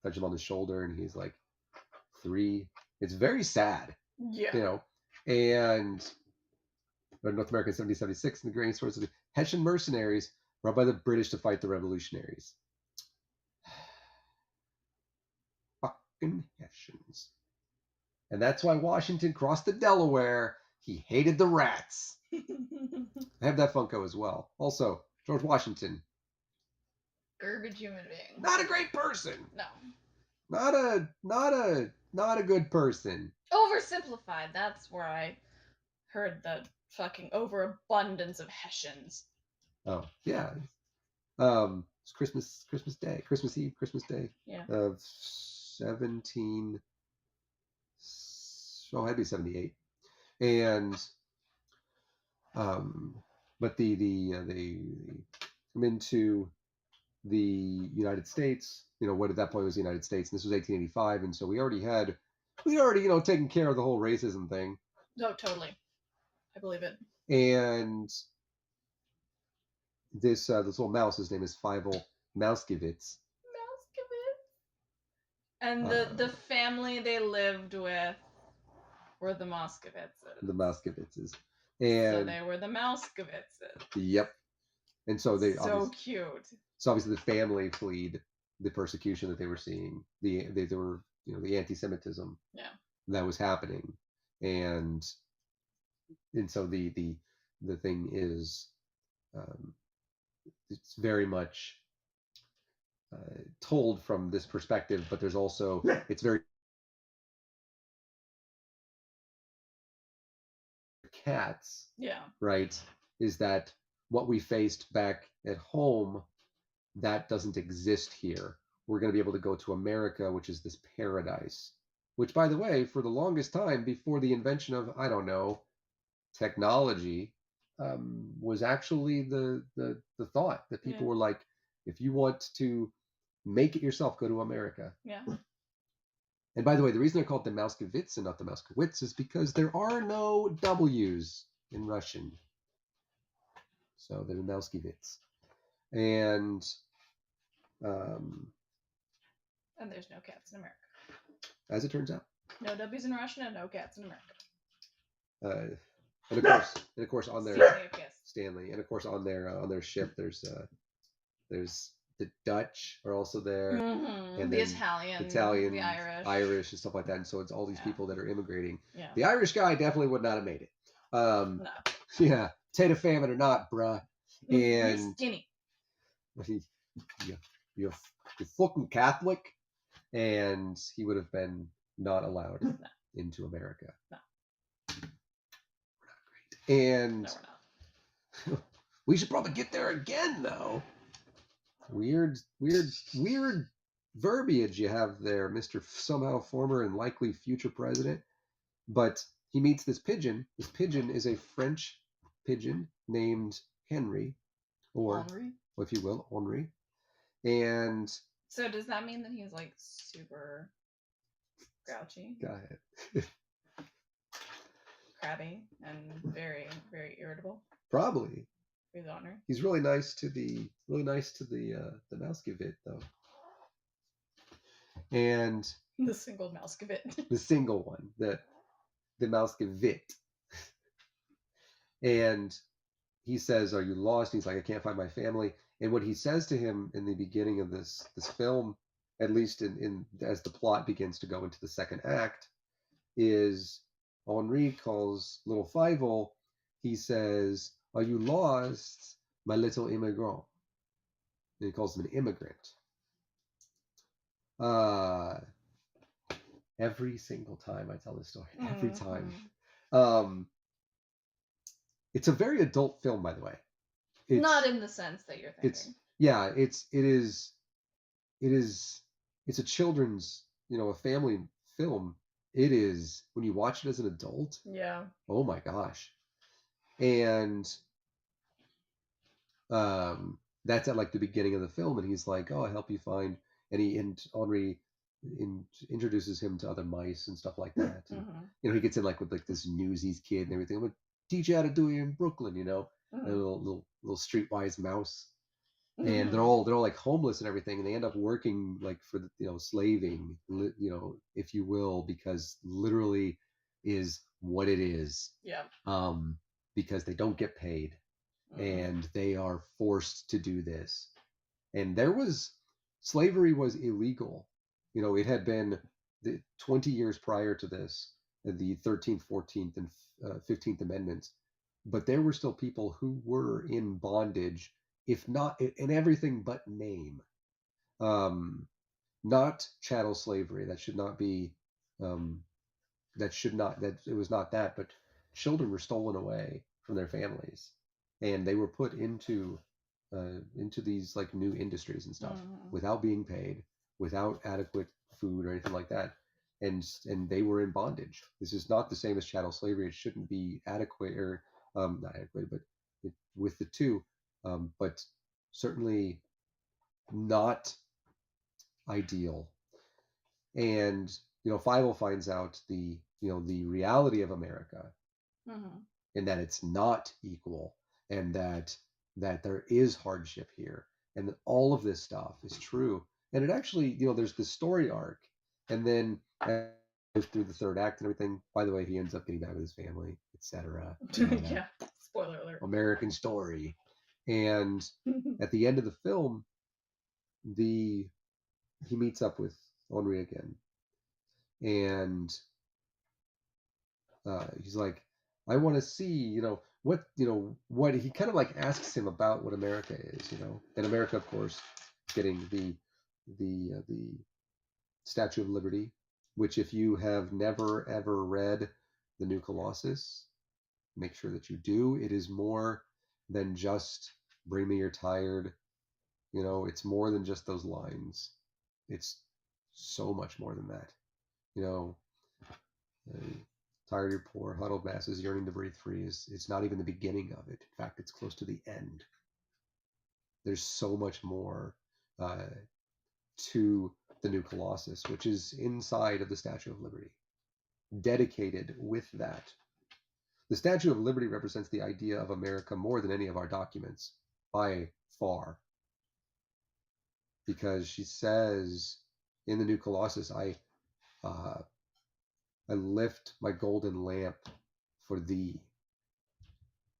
touches him on the shoulder, and he's like 3. It's very sad, Yeah. And North America in 1776, in the grain stores of the Hessian mercenaries brought by the British to fight the revolutionaries. Fucking Hessians. And that's why Washington crossed the Delaware. He hated the rats. I have that Funko as well. Also, George Washington. Garbage human being. Not a great person. No. Not a good person. Oversimplified. That's where I heard the fucking overabundance of Hessians. Oh, yeah. It's Christmas Day. Christmas Eve, Christmas Day. Yeah. Of 17... Oh, it had to be 78. And but they come into the United States, what at that point was the United States, and this was 1885, and so we'd already taken care of the whole racism thing. Oh, totally. I believe it. And this little mouse, his name is Fievel Mouskewitz. And the family they lived with were the Mouskowitzes. The Mouskowitzes. And so they were the Mouskowitzes. Yep. And so they cute. So obviously the family fled the persecution that they were seeing. They were the anti-Semitism that was happening. And so the thing is it's very much told from this perspective, but there's also it's very cats, right, is that what we faced back at home, that doesn't exist here. We're going to be able to go to America, which is this paradise, which, by the way, for the longest time before the invention of, I don't know, technology, was actually the thought that people were like, if you want to make it yourself, go to America. Yeah. And by the way, the reason they're called the Mouskewitz and not the Mouskowitz is because there are no W's in Russian. So they're the Mouskewitz. And there's no cats in America. As it turns out. No W's in Russian and no cats in America. And of course on their Stanley. And of course on their ship there's the Dutch are also there, and the Italian, the Irish and stuff like that. And so it's all these people that are immigrating. Yeah. The Irish guy definitely would not have made it. No. Yeah, potato famine or not, bruh. And you're skinny. You're fucking Catholic, and he would have been not allowed into America. No. We're not great. And no, we're not. We should probably get there again, though. Weird verbiage you have there, Mr. Somehow former and likely future president. But he meets this pigeon. This pigeon is a French pigeon named Henry, or Henry? if you will, Henri. And so does that mean that he's like super grouchy? Go ahead. Crabby and very, very irritable? Probably. His honor. He's really nice to the Mouskewitz though. And the single Mouskewitz. The single one, the Mouskewitz. And he says, "Are you lost?" And he's like, "I can't find my family." And what he says to him in the beginning of this film, at least in as the plot begins to go into the second act, is Henri calls little Fievel. He says, "Are you lost, my little immigrant?" And he calls him an immigrant. Every single time I tell this story, every time. It's a very adult film, by the way. It's, not in the sense that you're thinking. It's a children's, a family film. It is, when you watch it as an adult. Yeah. Oh my gosh. And that's at like the beginning of the film, and he's like, "Oh, I'll help you find and Henri introduces him to other mice and stuff like that. And, he gets in like with like this Newsies kid and everything. I'm gonna teach you how to do it in Brooklyn, a little streetwise mouse. And they're all like homeless and everything, and they end up working like for the slaving, if you will, because literally is what it is. Yeah. Because they don't get paid, and they are forced to do this. And slavery was illegal. It had been 20 years prior to this, the 13th, 14th, and 15th Amendments, but there were still people who were in bondage, if not in everything but name. Not chattel slavery. That should not be. That it was not that. But children were stolen away from their families, and they were put into these like new industries and stuff without being paid, without adequate food or anything like that, and they were in bondage. This is not the same as chattel slavery. It shouldn't be adequate or not adequate, but with the two. But certainly not ideal. And Fievel finds out the reality of America, and that it's not equal, and that there is hardship here, and that all of this stuff is true. And it actually, there's this story arc, and then through the third act and everything. By the way, he ends up getting back with his family, etc. Yeah. Spoiler alert. American story. And at the end of the film, he meets up with Henri again, and he's like, I want to see, what he kind of like asks him about what America is, and America, of course, getting the Statue of Liberty, which if you have never ever read the New Colossus, make sure that you do. It is more than just bring me your tired. It's more than just those lines. It's so much more than that. Tired, you're poor, huddled masses yearning to breathe free it's not even the beginning of it. In fact, it's close to the end. There's so much more to the New Colossus, which is inside of the Statue of Liberty, dedicated with that. The Statue of Liberty represents the idea of America more than any of our documents, by far. Because she says in the New Colossus, I lift my golden lamp for thee.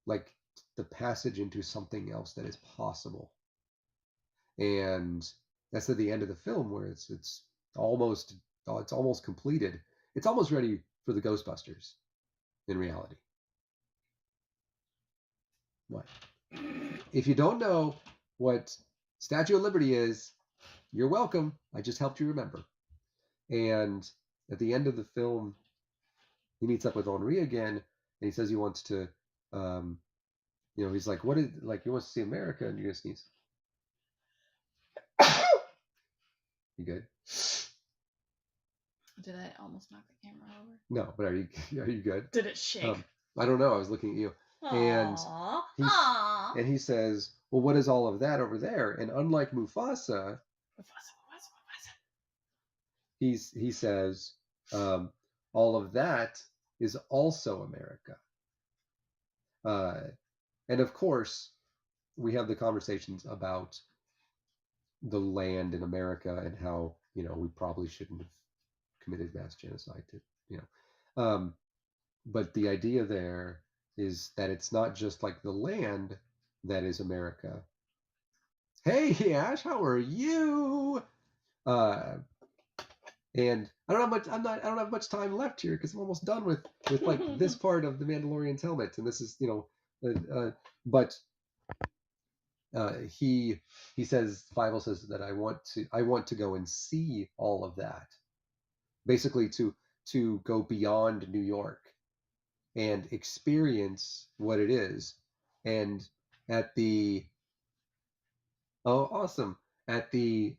Like the passage into something else that is possible. And that's at the end of the film, where it's almost completed. It's almost ready for the Ghostbusters in reality. What? If you don't know what Statue of Liberty is, you're welcome. I just helped you remember. And at the end of the film, he meets up with Henri again, and he says he wants to, he's like, he wants to see America, and you're gonna sneeze. You good? Did I almost knock the camera over? No, but are you good? Did it shake? I don't know. I was looking at you. Aww. And he says, well, what is all of that over there? And unlike Mufasa, he says, all of that is also America. And of course, we have the conversations about the land in America and how, we probably shouldn't have committed mass genocide but the idea there is that it's not just like the land that is America. Hey, Ash, how are you? And I don't have much time left here because I'm almost done with like this part of the Mandalorian's helmet, and this is but he says, Fievel says that I want to go and see all of that, basically to go beyond New York and experience what it is. And at the at the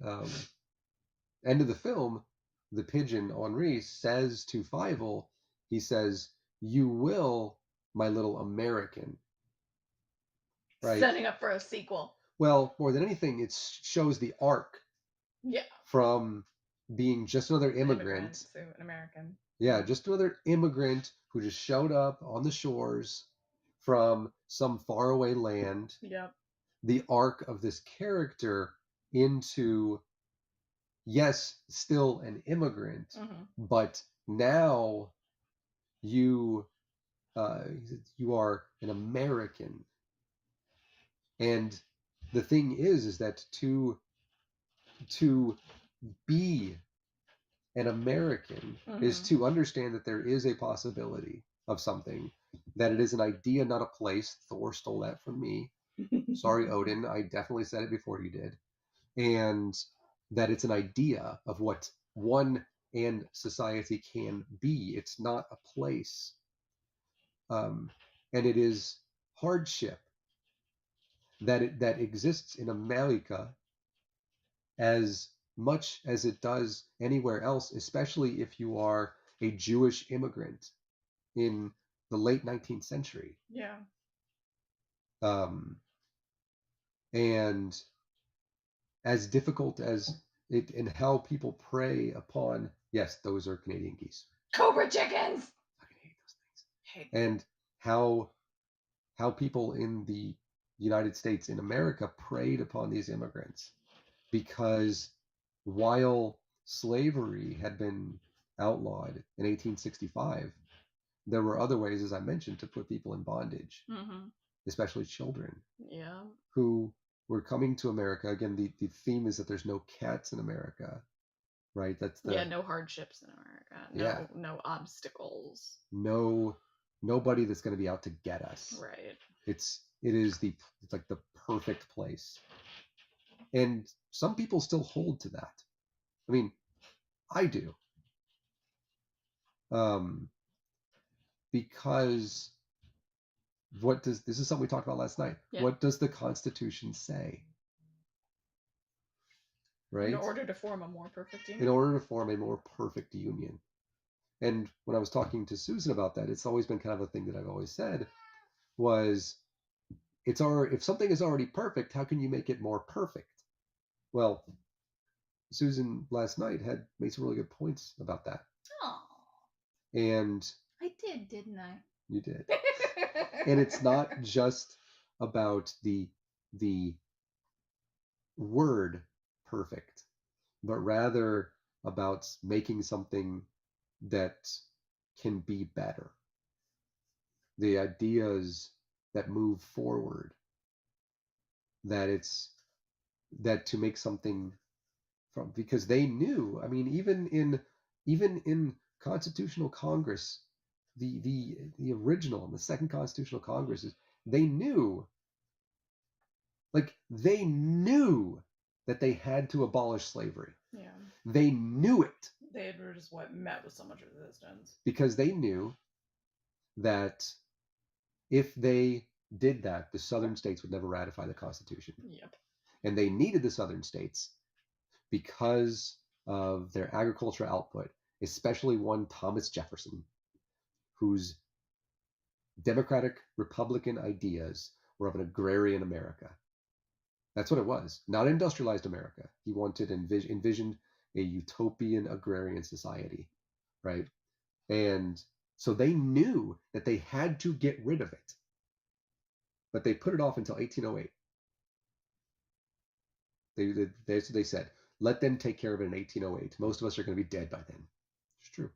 end of the film, the pigeon Henri says to Fievel, he says, "You will, my little American." Right? Setting up for a sequel. Well, more than anything, it shows the arc Yeah. from being just another immigrant. To an American. Yeah, just another immigrant who just showed up on the shores from some faraway land. Yep. The arc of this character into, yes, still an immigrant, but now you you are an American. And the thing is that to be an American is to understand that there is a possibility of something, that it is an idea, not a place. Thor stole that from me. Sorry, Odin. I definitely said it before you did. And that it's an idea of what one and society can be. It's not a place. And it is hardship that exists in America as much as it does anywhere else, especially if you are a Jewish immigrant in the late 19th century. Yeah. And as difficult as it, and how people prey upon, yes, those are Canadian geese. Cobra chickens! I hate those things. And how people in the United States, in America, preyed upon these immigrants, because while slavery had been outlawed in 1865, there were other ways, as I mentioned, to put people in bondage, especially children. Yeah. Who were coming to America. Again, the theme is that there's no cats in America, right? That's the no hardships in America. No obstacles. Nobody that's going to be out to get us. Right. It's like the perfect place. And some people still hold to that. I mean, I do. Because this is something we talked about last night. Yeah. What does the Constitution say? Right? In order to form a more perfect union. In order to form a more perfect union. And when I was talking to Susan about that, it's always been kind of a thing that I've always said was, if something is already perfect, how can you make it more perfect? Well, Susan last night made some really good points about that. Oh. And I did, didn't I? You did. And it's not just about the word perfect, but rather about making something that can be better. The ideas that move forward, that to make something from, because they knew, I mean, even in Constitutional Congress, the original and the second Constitutional Congress, they knew that they had to abolish slavery. Yeah. They knew it. They were just met with so much resistance. Because they knew that if they did that, the southern states would never ratify the Constitution. Yep. And they needed the southern states because of their agricultural output, especially one Thomas Jefferson, whose Democratic Republican ideas were of an agrarian America. That's what it was, not industrialized America. He wanted envisioned a utopian agrarian society, right? And so they knew that they had to get rid of it, but they put it off until 1808. They said, let them take care of it in 1808. Most of us are going to be dead by then. It's true.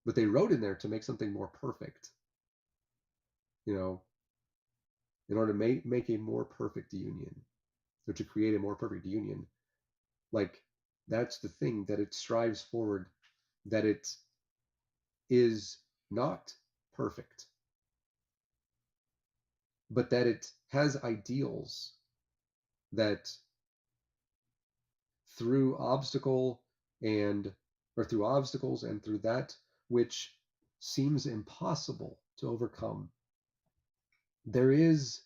But they wrote in there to make something more perfect. In order to make a more perfect union, or to create a more perfect union, like, that's the thing, that it strives forward, that it is not perfect, but that it has ideals that through obstacles and through that which seems impossible to overcome, there is,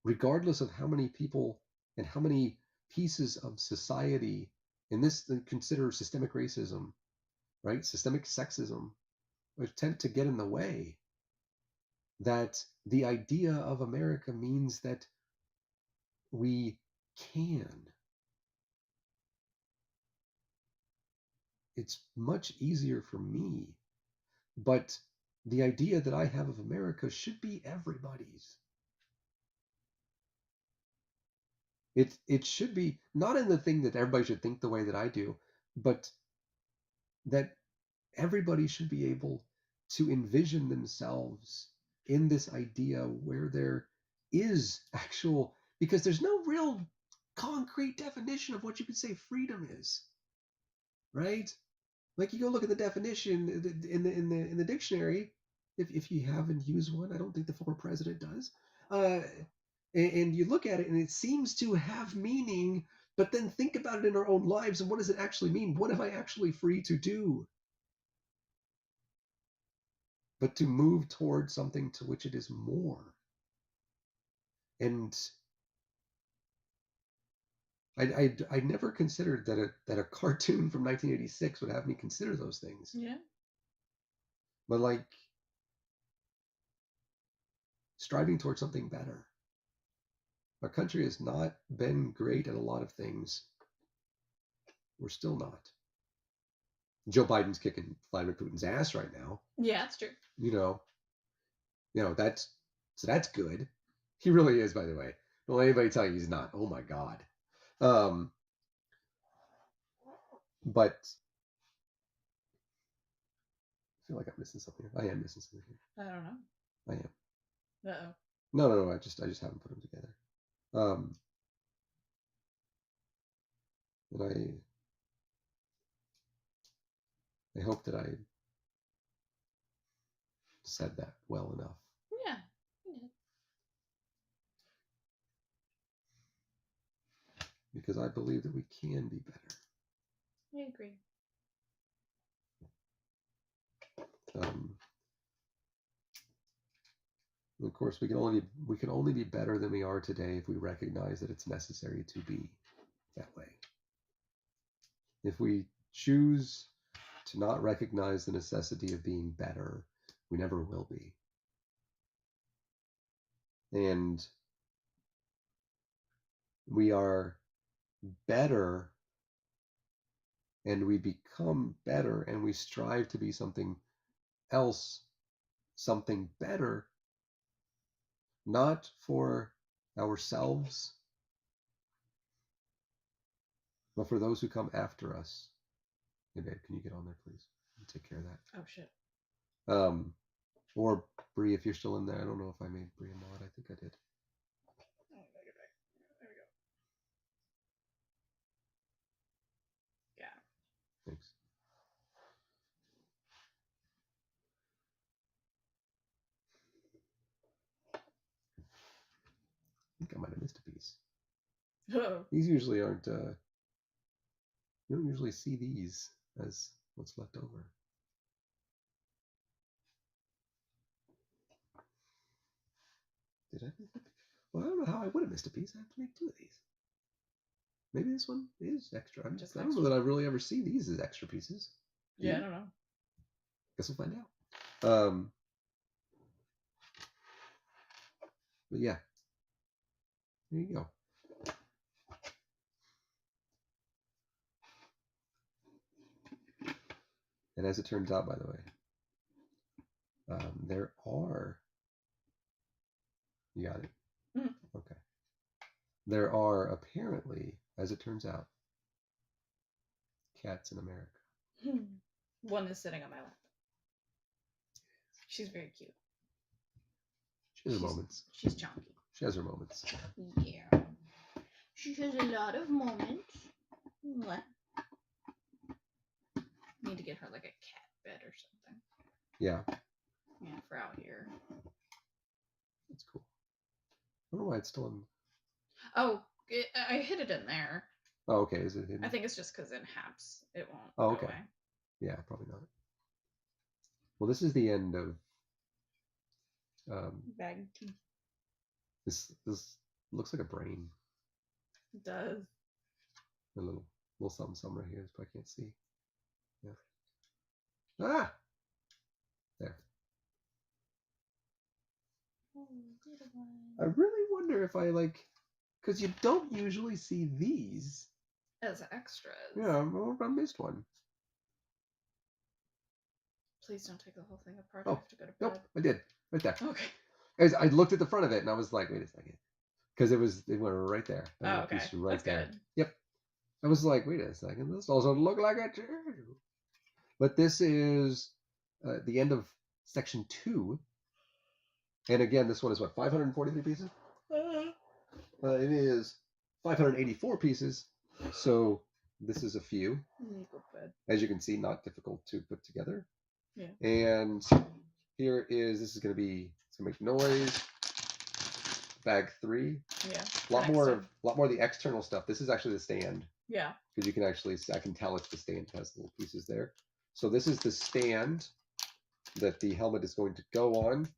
regardless of how many people and how many pieces of society, and this consider systemic racism, right? Systemic sexism, attempt to get in the way, that the idea of America means that we can, it's much easier for me. But the idea that I have of America should be everybody's. It should be not in the thing that everybody should think the way that I do, but that everybody should be able to envision themselves in this idea where there is actual, because there's no real concrete definition of what you could say freedom is, right? Like, you go look at the definition in the dictionary, if you haven't used one. I don't think the former president does. And you look at it and it seems to have meaning, but then think about it in our own lives, and what does it actually mean? What am I actually free to do? But to move towards something to which it is more. And I never considered that a cartoon from 1986 would have me consider those things. Yeah. But like, striving towards something better. Our country has not been great at a lot of things. We're still not. Joe Biden's kicking Vladimir Putin's ass right now. Yeah, that's true. You know that's good. He really is, by the way. Don't let anybody tell you he's not. Oh my God. But I feel like I'm missing something here. I am missing something here. I don't know. I am. Uh-oh. No. I just haven't put them together. And I hope that I said that well enough. Yeah. Because I believe that we can be better. I agree. And of course, we can only be better than we are today if we recognize that it's necessary to be that way. If we choose to not recognize the necessity of being better, we never will be. And we are better, and we become better, and we strive to be something else, something better, not for ourselves, but for those who come after us. Hey babe, can you get on there, please? Take care of that. Oh shit. Or Bree, if you're still in there. I don't know if I made Bree a mod. I think I did. Oh, I gotta get back. There we go. Yeah. Thanks. I think I might have missed a piece. Oh. These usually aren't. You don't usually see these as what's left over. Did I? Well, I don't know how I would have missed a piece. I have to make two of these. Maybe this one is extra. I don't know that I really ever see these as extra pieces. Yeah, I don't know. Guess we'll find out. But yeah, there you go. And as it turns out, by the way, there are. You got it? Mm. Okay. There are apparently, as it turns out, cats in America. One is sitting on my lap. She's very cute. She has her moments. She's chunky. She has her moments. Yeah. She has a lot of moments. What? Need to get her like a cat bed or something. Yeah. Yeah, for out here. That's cool. I don't know why it's still in. Oh, I hid it in there. Oh, okay. Is it hidden? I think it's just because in Haps it won't. Oh, go okay. away. Yeah, probably not. Well, this is the end of. Bag teeth. This looks like a brain. It does. A little something right here. I can't see. Yeah. Ah. There. Oh, good one. I really wonder if I like Because you don't usually see these. As extras. Yeah, well, I missed one. Please don't take the whole thing apart. Oh, I have to go to bed. Nope, I did. Right there. Okay. I looked at the front of it and I was like, wait a second. Because it went right there. Oh, okay. Right That's there. good. Yep. I was like, wait a second. This doesn't look like it. But this is the end of section 2. And again, this one is what, 543 pieces? It is 584 pieces. So this is a few. As you can see, not difficult to put together. Yeah. And here is, this is going to be, it's going to make noise. Bag 3. Yeah. A lot more of the external stuff. This is actually the stand. Yeah. Because you can actually, I can tell it's the stand. It has little pieces there. So this is the stand that the helmet is going to go on.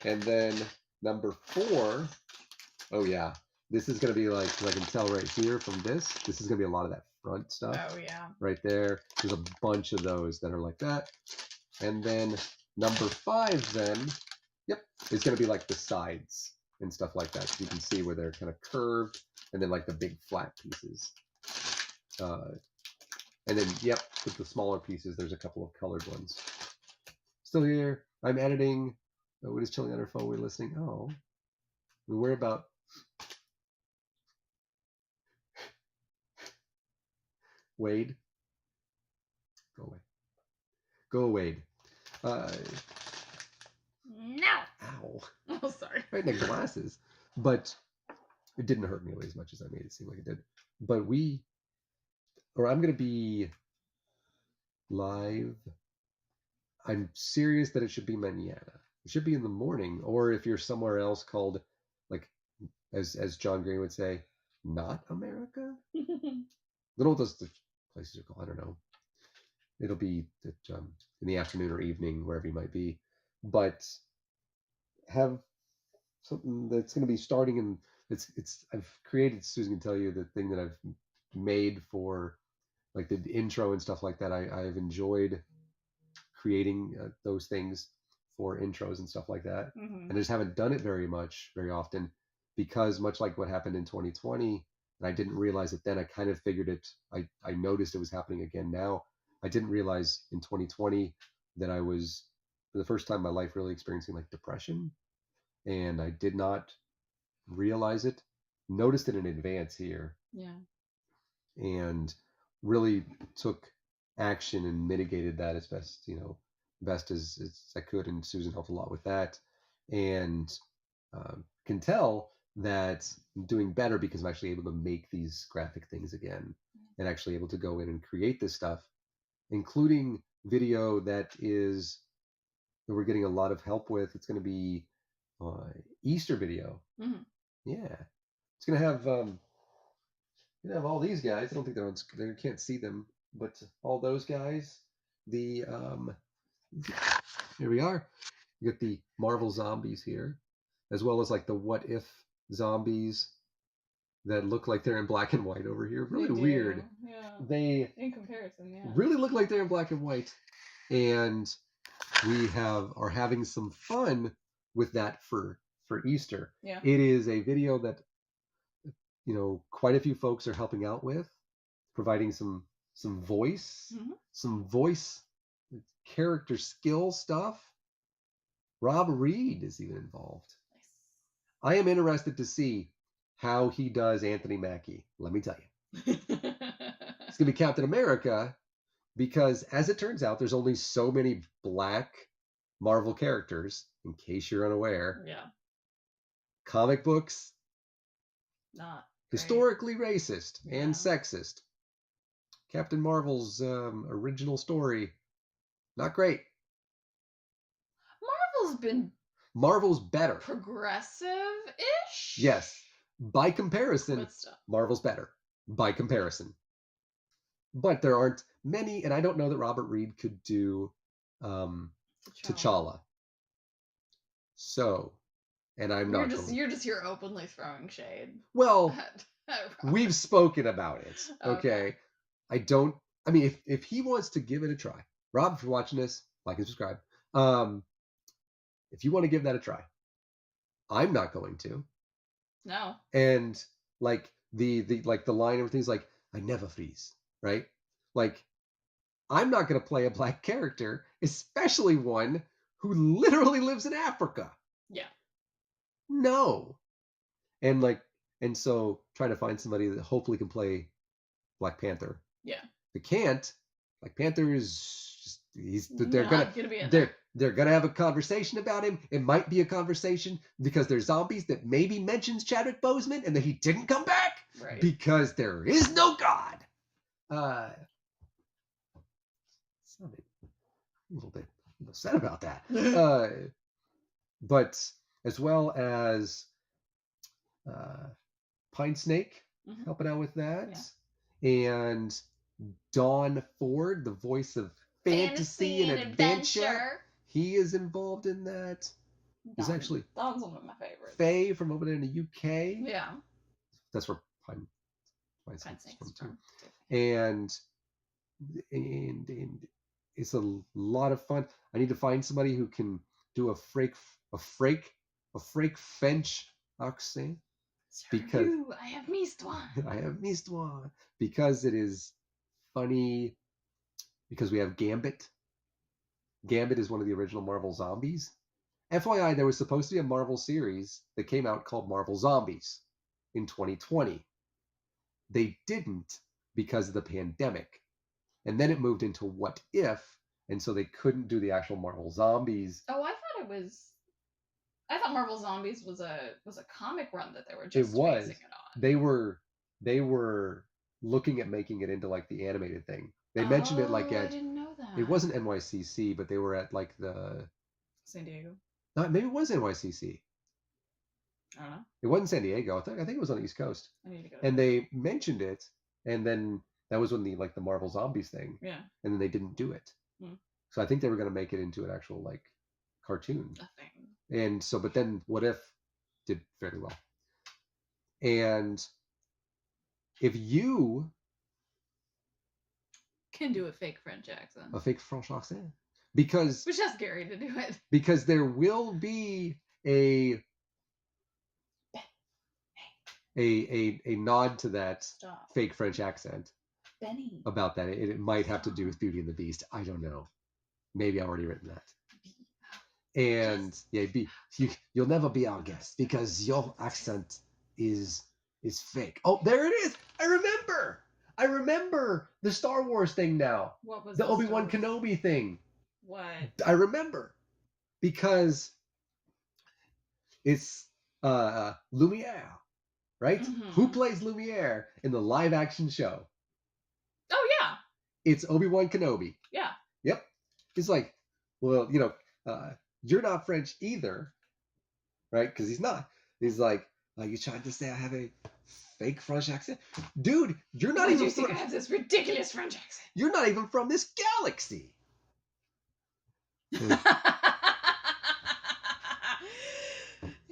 And then number 4, oh yeah, this is going to be like, I can tell right here from this is going to be a lot of that front stuff. Oh yeah. Right there. There's a bunch of those that are like that. And then number 5 then, yep, is going to be like the sides and stuff like that. So you can see where they're kind of curved, and then like the big flat pieces. And then, yep, with the smaller pieces, there's a couple of colored ones. Still here. I'm editing. Oh, we're just chilling on our phone. We're listening. Oh, we're about. Wade. Go away. Go, Wade. No. Ow. Oh, sorry. Right in the glasses. But it didn't hurt nearly as much as I made it seem like it did. But I'm going to be live. I'm serious that it should be mañana. It should be in the morning. Or if you're somewhere else called, like, as John Green would say, not America? I don't know what those places are called. I don't know. It'll be in the afternoon or evening, wherever you might be. But have something that's going to be starting in, I've created, Susan can tell you, the thing that I've made for like the intro and stuff like that. I've enjoyed creating those things for intros and stuff like that. Mm-hmm. And I just haven't done it very often, because much like what happened in 2020, and I didn't realize it then, I kind of figured it, I noticed it was happening again now. I didn't realize in 2020 that I was, for the first time in my life, really experiencing like depression. And I did not realize it. Noticed it in advance here. Yeah. And really took action and mitigated that as best as I could. And Susan helped a lot with that. And can tell that I'm doing better because I'm actually able to make these graphic things again, and actually able to go in and create this stuff, including video that we're getting a lot of help with. It's going to be Easter video. Mm-hmm. Yeah, it's going to have all these guys. I don't think they can't see them, but all those guys. The here we are. You got the Marvel zombies here, as well as like the What If zombies that look like they're in black and white over here. Really weird. Yeah. They, in comparison, yeah, really look like they're in black and white. And we are having some fun with that for Easter. Yeah. It is a video that quite a few folks are helping out with, providing some voice, mm-hmm. some voice character skill stuff. Rob Reed is even involved. Nice. I am interested to see how he does Anthony Mackie. Let me tell you. It's going to be Captain America, because as it turns out, there's only so many black Marvel characters, in case you're unaware. Yeah. Comic books, not historically racist and Yeah. sexist. Captain Marvel's original story, not great. Marvel's better. Progressive-ish? Yes. By comparison, But still. Marvel's better. By comparison. But there aren't many, and I don't know that Robert Reed could do T'Challa. So, and I'm not. You're just here openly throwing shade. Well, we've spoken about it. Okay. I mean, if he wants to give it a try, Rob, if you're watching this, like and subscribe. If you want to give that a try, I'm not going to. No. And like the like the line, everything's like, I never freeze, right? Like, I'm not going to play a black character, especially one who literally lives in Africa. Yeah. No. And like, and so trying to find somebody that hopefully can play Black Panther. Yeah. If they can't, Black Panther is just, they're Not gonna be in they're gonna have a conversation about him. It might be a conversation because they're zombies that maybe mentions Chadwick Boseman and that he didn't come back because there is no God. Sounded a little bit upset about that. But as well as Pine Snake helping out with that. Yeah. And Dawn Ford, the voice of Fantasy and Adventure. He is involved in that. He's actually Dawn's one of my favorites. Faye from over there in the UK. Yeah. That's where Pine Snake's from too. And it's a lot of fun. I need to find somebody who can do a French accent. Because I have missed one. I have missed one. Because it is funny. Because we have Gambit. Gambit is one of the original Marvel zombies. FYI, there was supposed to be a Marvel series that came out called Marvel Zombies in 2020. They didn't because of the pandemic. And then it moved into What If, and so they couldn't do the actual Marvel Zombies. Oh, I thought Marvel Zombies was a comic run that they were just basing it on. They were looking at making it into like the animated thing. They mentioned it like at, I didn't know that. It wasn't NYCC, but they were at like the San Diego. No, maybe it was NYCC. I don't know. It wasn't San Diego. I think it was on the East Coast. I need to go. And they mentioned it, and then that was when the Marvel Zombies thing. Yeah. And then they didn't do it. So I think they were going to make it into an actual like cartoon. A thing. And so, but then What If did fairly well. And if you can do a fake French accent. A fake French accent. Because we should ask Gary to do it. Because there will be a nod to that fake French accent. Benny. About that. It might have to do with Beauty and the Beast. I don't know. Maybe I've already written that. And yeah, you'll never be our guest because your accent is fake. Oh, there it is. I remember the Star Wars thing now. What was the Obi-Wan Kenobi thing? What? I remember because it's Lumiere, right? Who plays Lumiere in the live action show? Oh yeah. It's Obi-Wan Kenobi. Yeah. Yep. It's like, well, you're not French either, right? Because he's not. He's like, are you trying to say I have a fake French accent? Dude, you're not even I have this ridiculous French accent. You're not even from this galaxy. You got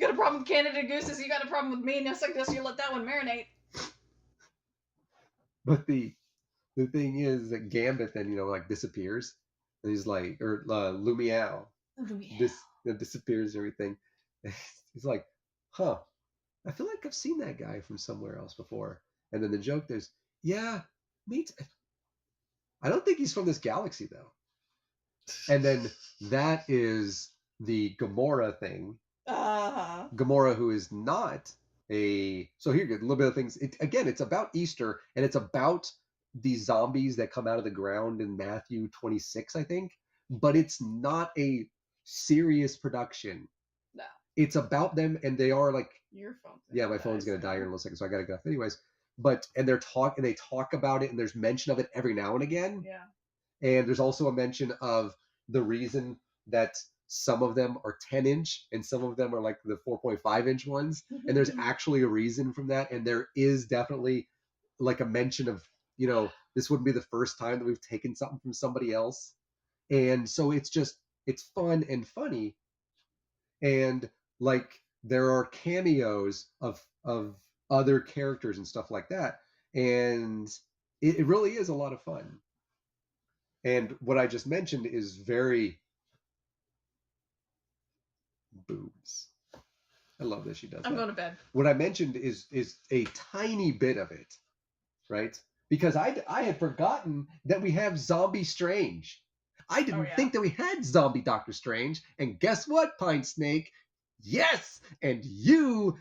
a problem with Canada Gooses, you got a problem with me, now suggest you let that one marinate. But the thing is that Gambit then, disappears. And he's like, or Lumiere. Disappears and everything. He's like, huh, I feel like I've seen that guy from somewhere else before. And then the joke there's, yeah, me too. I don't think he's from this galaxy though. And then that is the Gamora thing. Gamora, who is not a... So here, a little bit of things. It's about Easter, and it's about these zombies that come out of the ground in Matthew 26, I think. But it's not a serious production. No. It's about them, and they are like... Your phone's yeah, my phone's going to die here in a little second, so I got to get off anyways. But, and they talk about it, and there's mention of it every now and again. Yeah. And there's also a mention of the reason that some of them are 10-inch and some of them are like the 4.5-inch ones. And there's actually a reason from that. And there is definitely like a mention of, this wouldn't be the first time that we've taken something from somebody else. And so it's fun and funny. And like there are cameos of other characters and stuff like that. And it really is a lot of fun. And what I just mentioned is very boobs. I love that she does I'm that. going to bed. What I mentioned is a tiny bit of it, right? Because I had forgotten that we have Zombie Strange. I didn't think that we had Zombie Doctor Strange. And guess what, Pine Snake? Yes! And you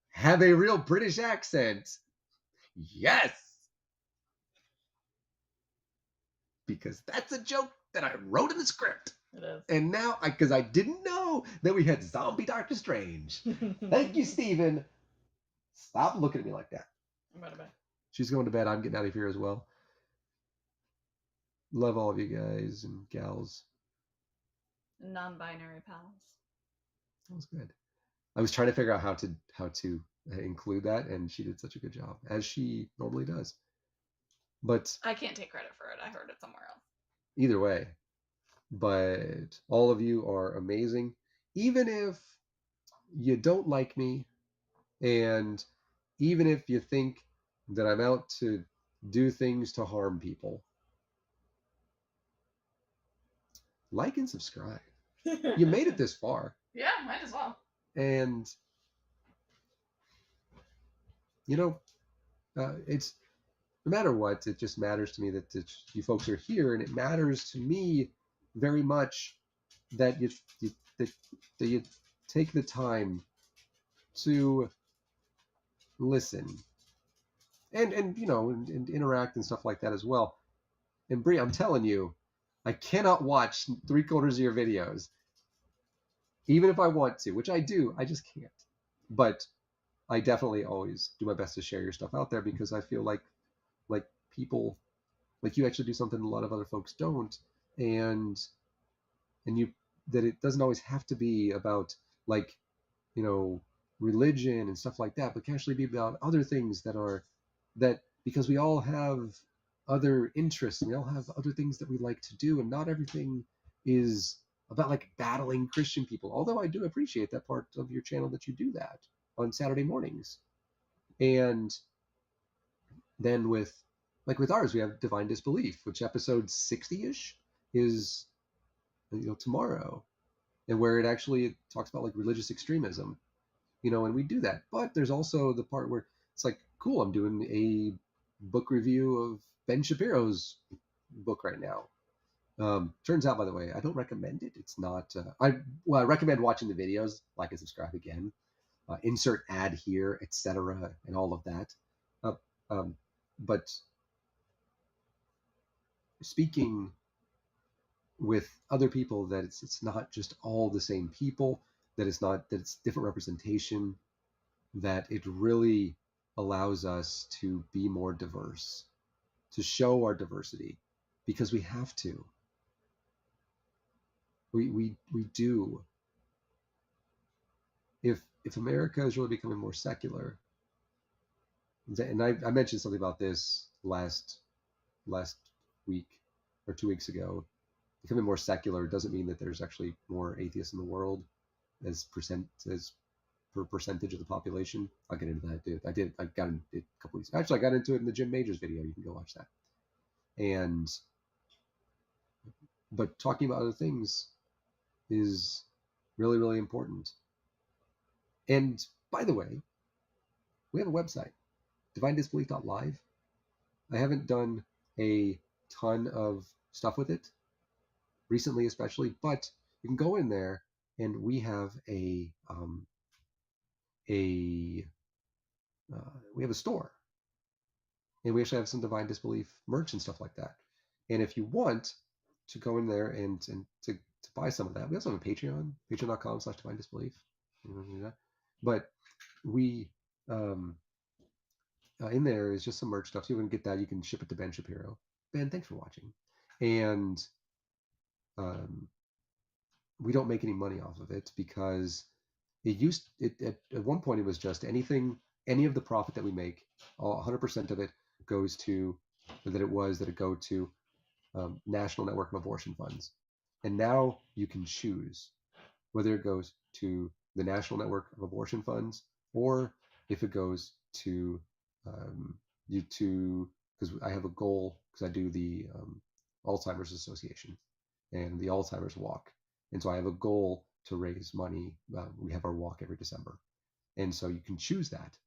have a real British accent. Yes! Because that's a joke that I wrote in the script. It is. And now, because I didn't know that we had Zombie Doctor Strange. Thank you, Steven. Stop looking at me like that. I'm going to bed. She's going to bed. I'm getting out of here as well. Love all of you guys and gals. Non-binary pals. That was good. I was trying to figure out how to include that, and she did such a good job, as she normally does. But I can't take credit for it. I heard it somewhere else. Either way, but all of you are amazing. Even if you don't like me, and even if you think that I'm out to do things to harm people, like and subscribe. You made it this far. Yeah, might as well. And, it's no matter what, it just matters to me that you folks are here, and it matters to me very much that you take the time to listen and interact and stuff like that as well. And Brie, I'm telling you, I cannot watch 3/4 of your videos, even if I want to, which I do. I just can't. But I definitely always do my best to share your stuff out there, because I feel like people, like you actually do something a lot of other folks don't, and you, that it doesn't always have to be about religion and stuff like that, but can actually be about other things that because we all have other interests and we all have other things that we like to do, and not everything is about battling Christian people, although I do appreciate that part of your channel that you do that on Saturday mornings. And then with ours, we have Divine Disbelief, which episode 60-ish is tomorrow, and where it talks about religious extremism, and we do that. But there's also the part where it's cool, I'm doing a book review of Ben Shapiro's book right now. Turns out, by the way, I don't recommend it. It's not. I recommend watching the videos, like and subscribe again, insert ad here, etc., and all of that. But speaking with other people, that it's not just all the same people, that it's different representation, that it really allows us to be more diverse, to show our diversity, because we have to. We do. If America is really becoming more secular, and I mentioned something about this last week or 2 weeks ago, becoming more secular doesn't mean that there's actually more atheists in the world as per percentage of the population. I'll get into that, dude. I got into it a couple weeks. Actually, I got into it in the Jim Majors video. You can go watch that. But talking about other things is really, really important. And by the way, we have a website, divinedisbelief.live. I haven't done a ton of stuff with it recently, especially, but you can go in there, and we have we have a store, and we actually have some Divine Disbelief merch and stuff like that. And if you want to go in there and to buy some of that, we also have a Patreon, patreon.com/Divine Disbelief. But we in there is just some merch stuff. So you can get that. You can ship it to Ben Shapiro. Ben, thanks for watching. And we don't make any money off of it, because at one point it was just any of the profit that we make, 100% of it goes to National Network of Abortion Funds. And now you can choose whether it goes to the National Network of Abortion Funds, or if it goes to because I have a goal, because I do the Alzheimer's Association and the Alzheimer's Walk. And so I have a goal raise money. We have our walk every December, and so you can choose that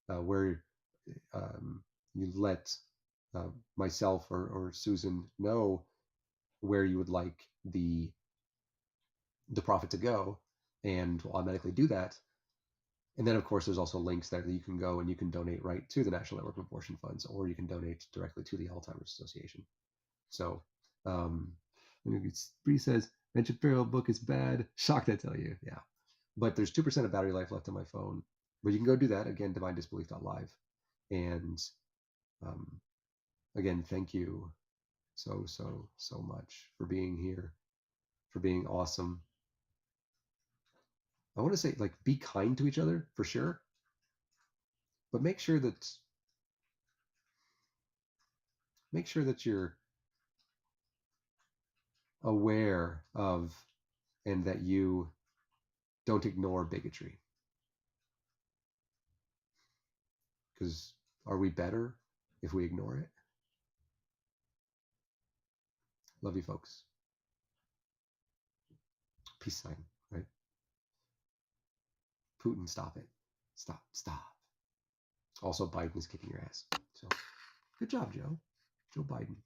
where you let myself or Susan know where you would like the profit to go, and we'll automatically do that. And then, of course, there's also links there that you can go and you can donate right to the National Network of Abortion Funds, or you can donate directly to the Alzheimer's Association. So, Bree says, Imperial book is bad. Shocked, I tell you. Yeah. But there's 2% of battery life left on my phone. But you can go do that. Again, divinedisbelief.live. And again, thank you so much for being here, for being awesome. I want to say, like, be kind to each other for sure, but make sure that you're aware of and that you don't ignore bigotry. Because are we better if we ignore it? Love you, folks. Peace sign, right? Putin, stop it. Stop. Also, Biden is kicking your ass. So, good job, Joe. Joe Biden.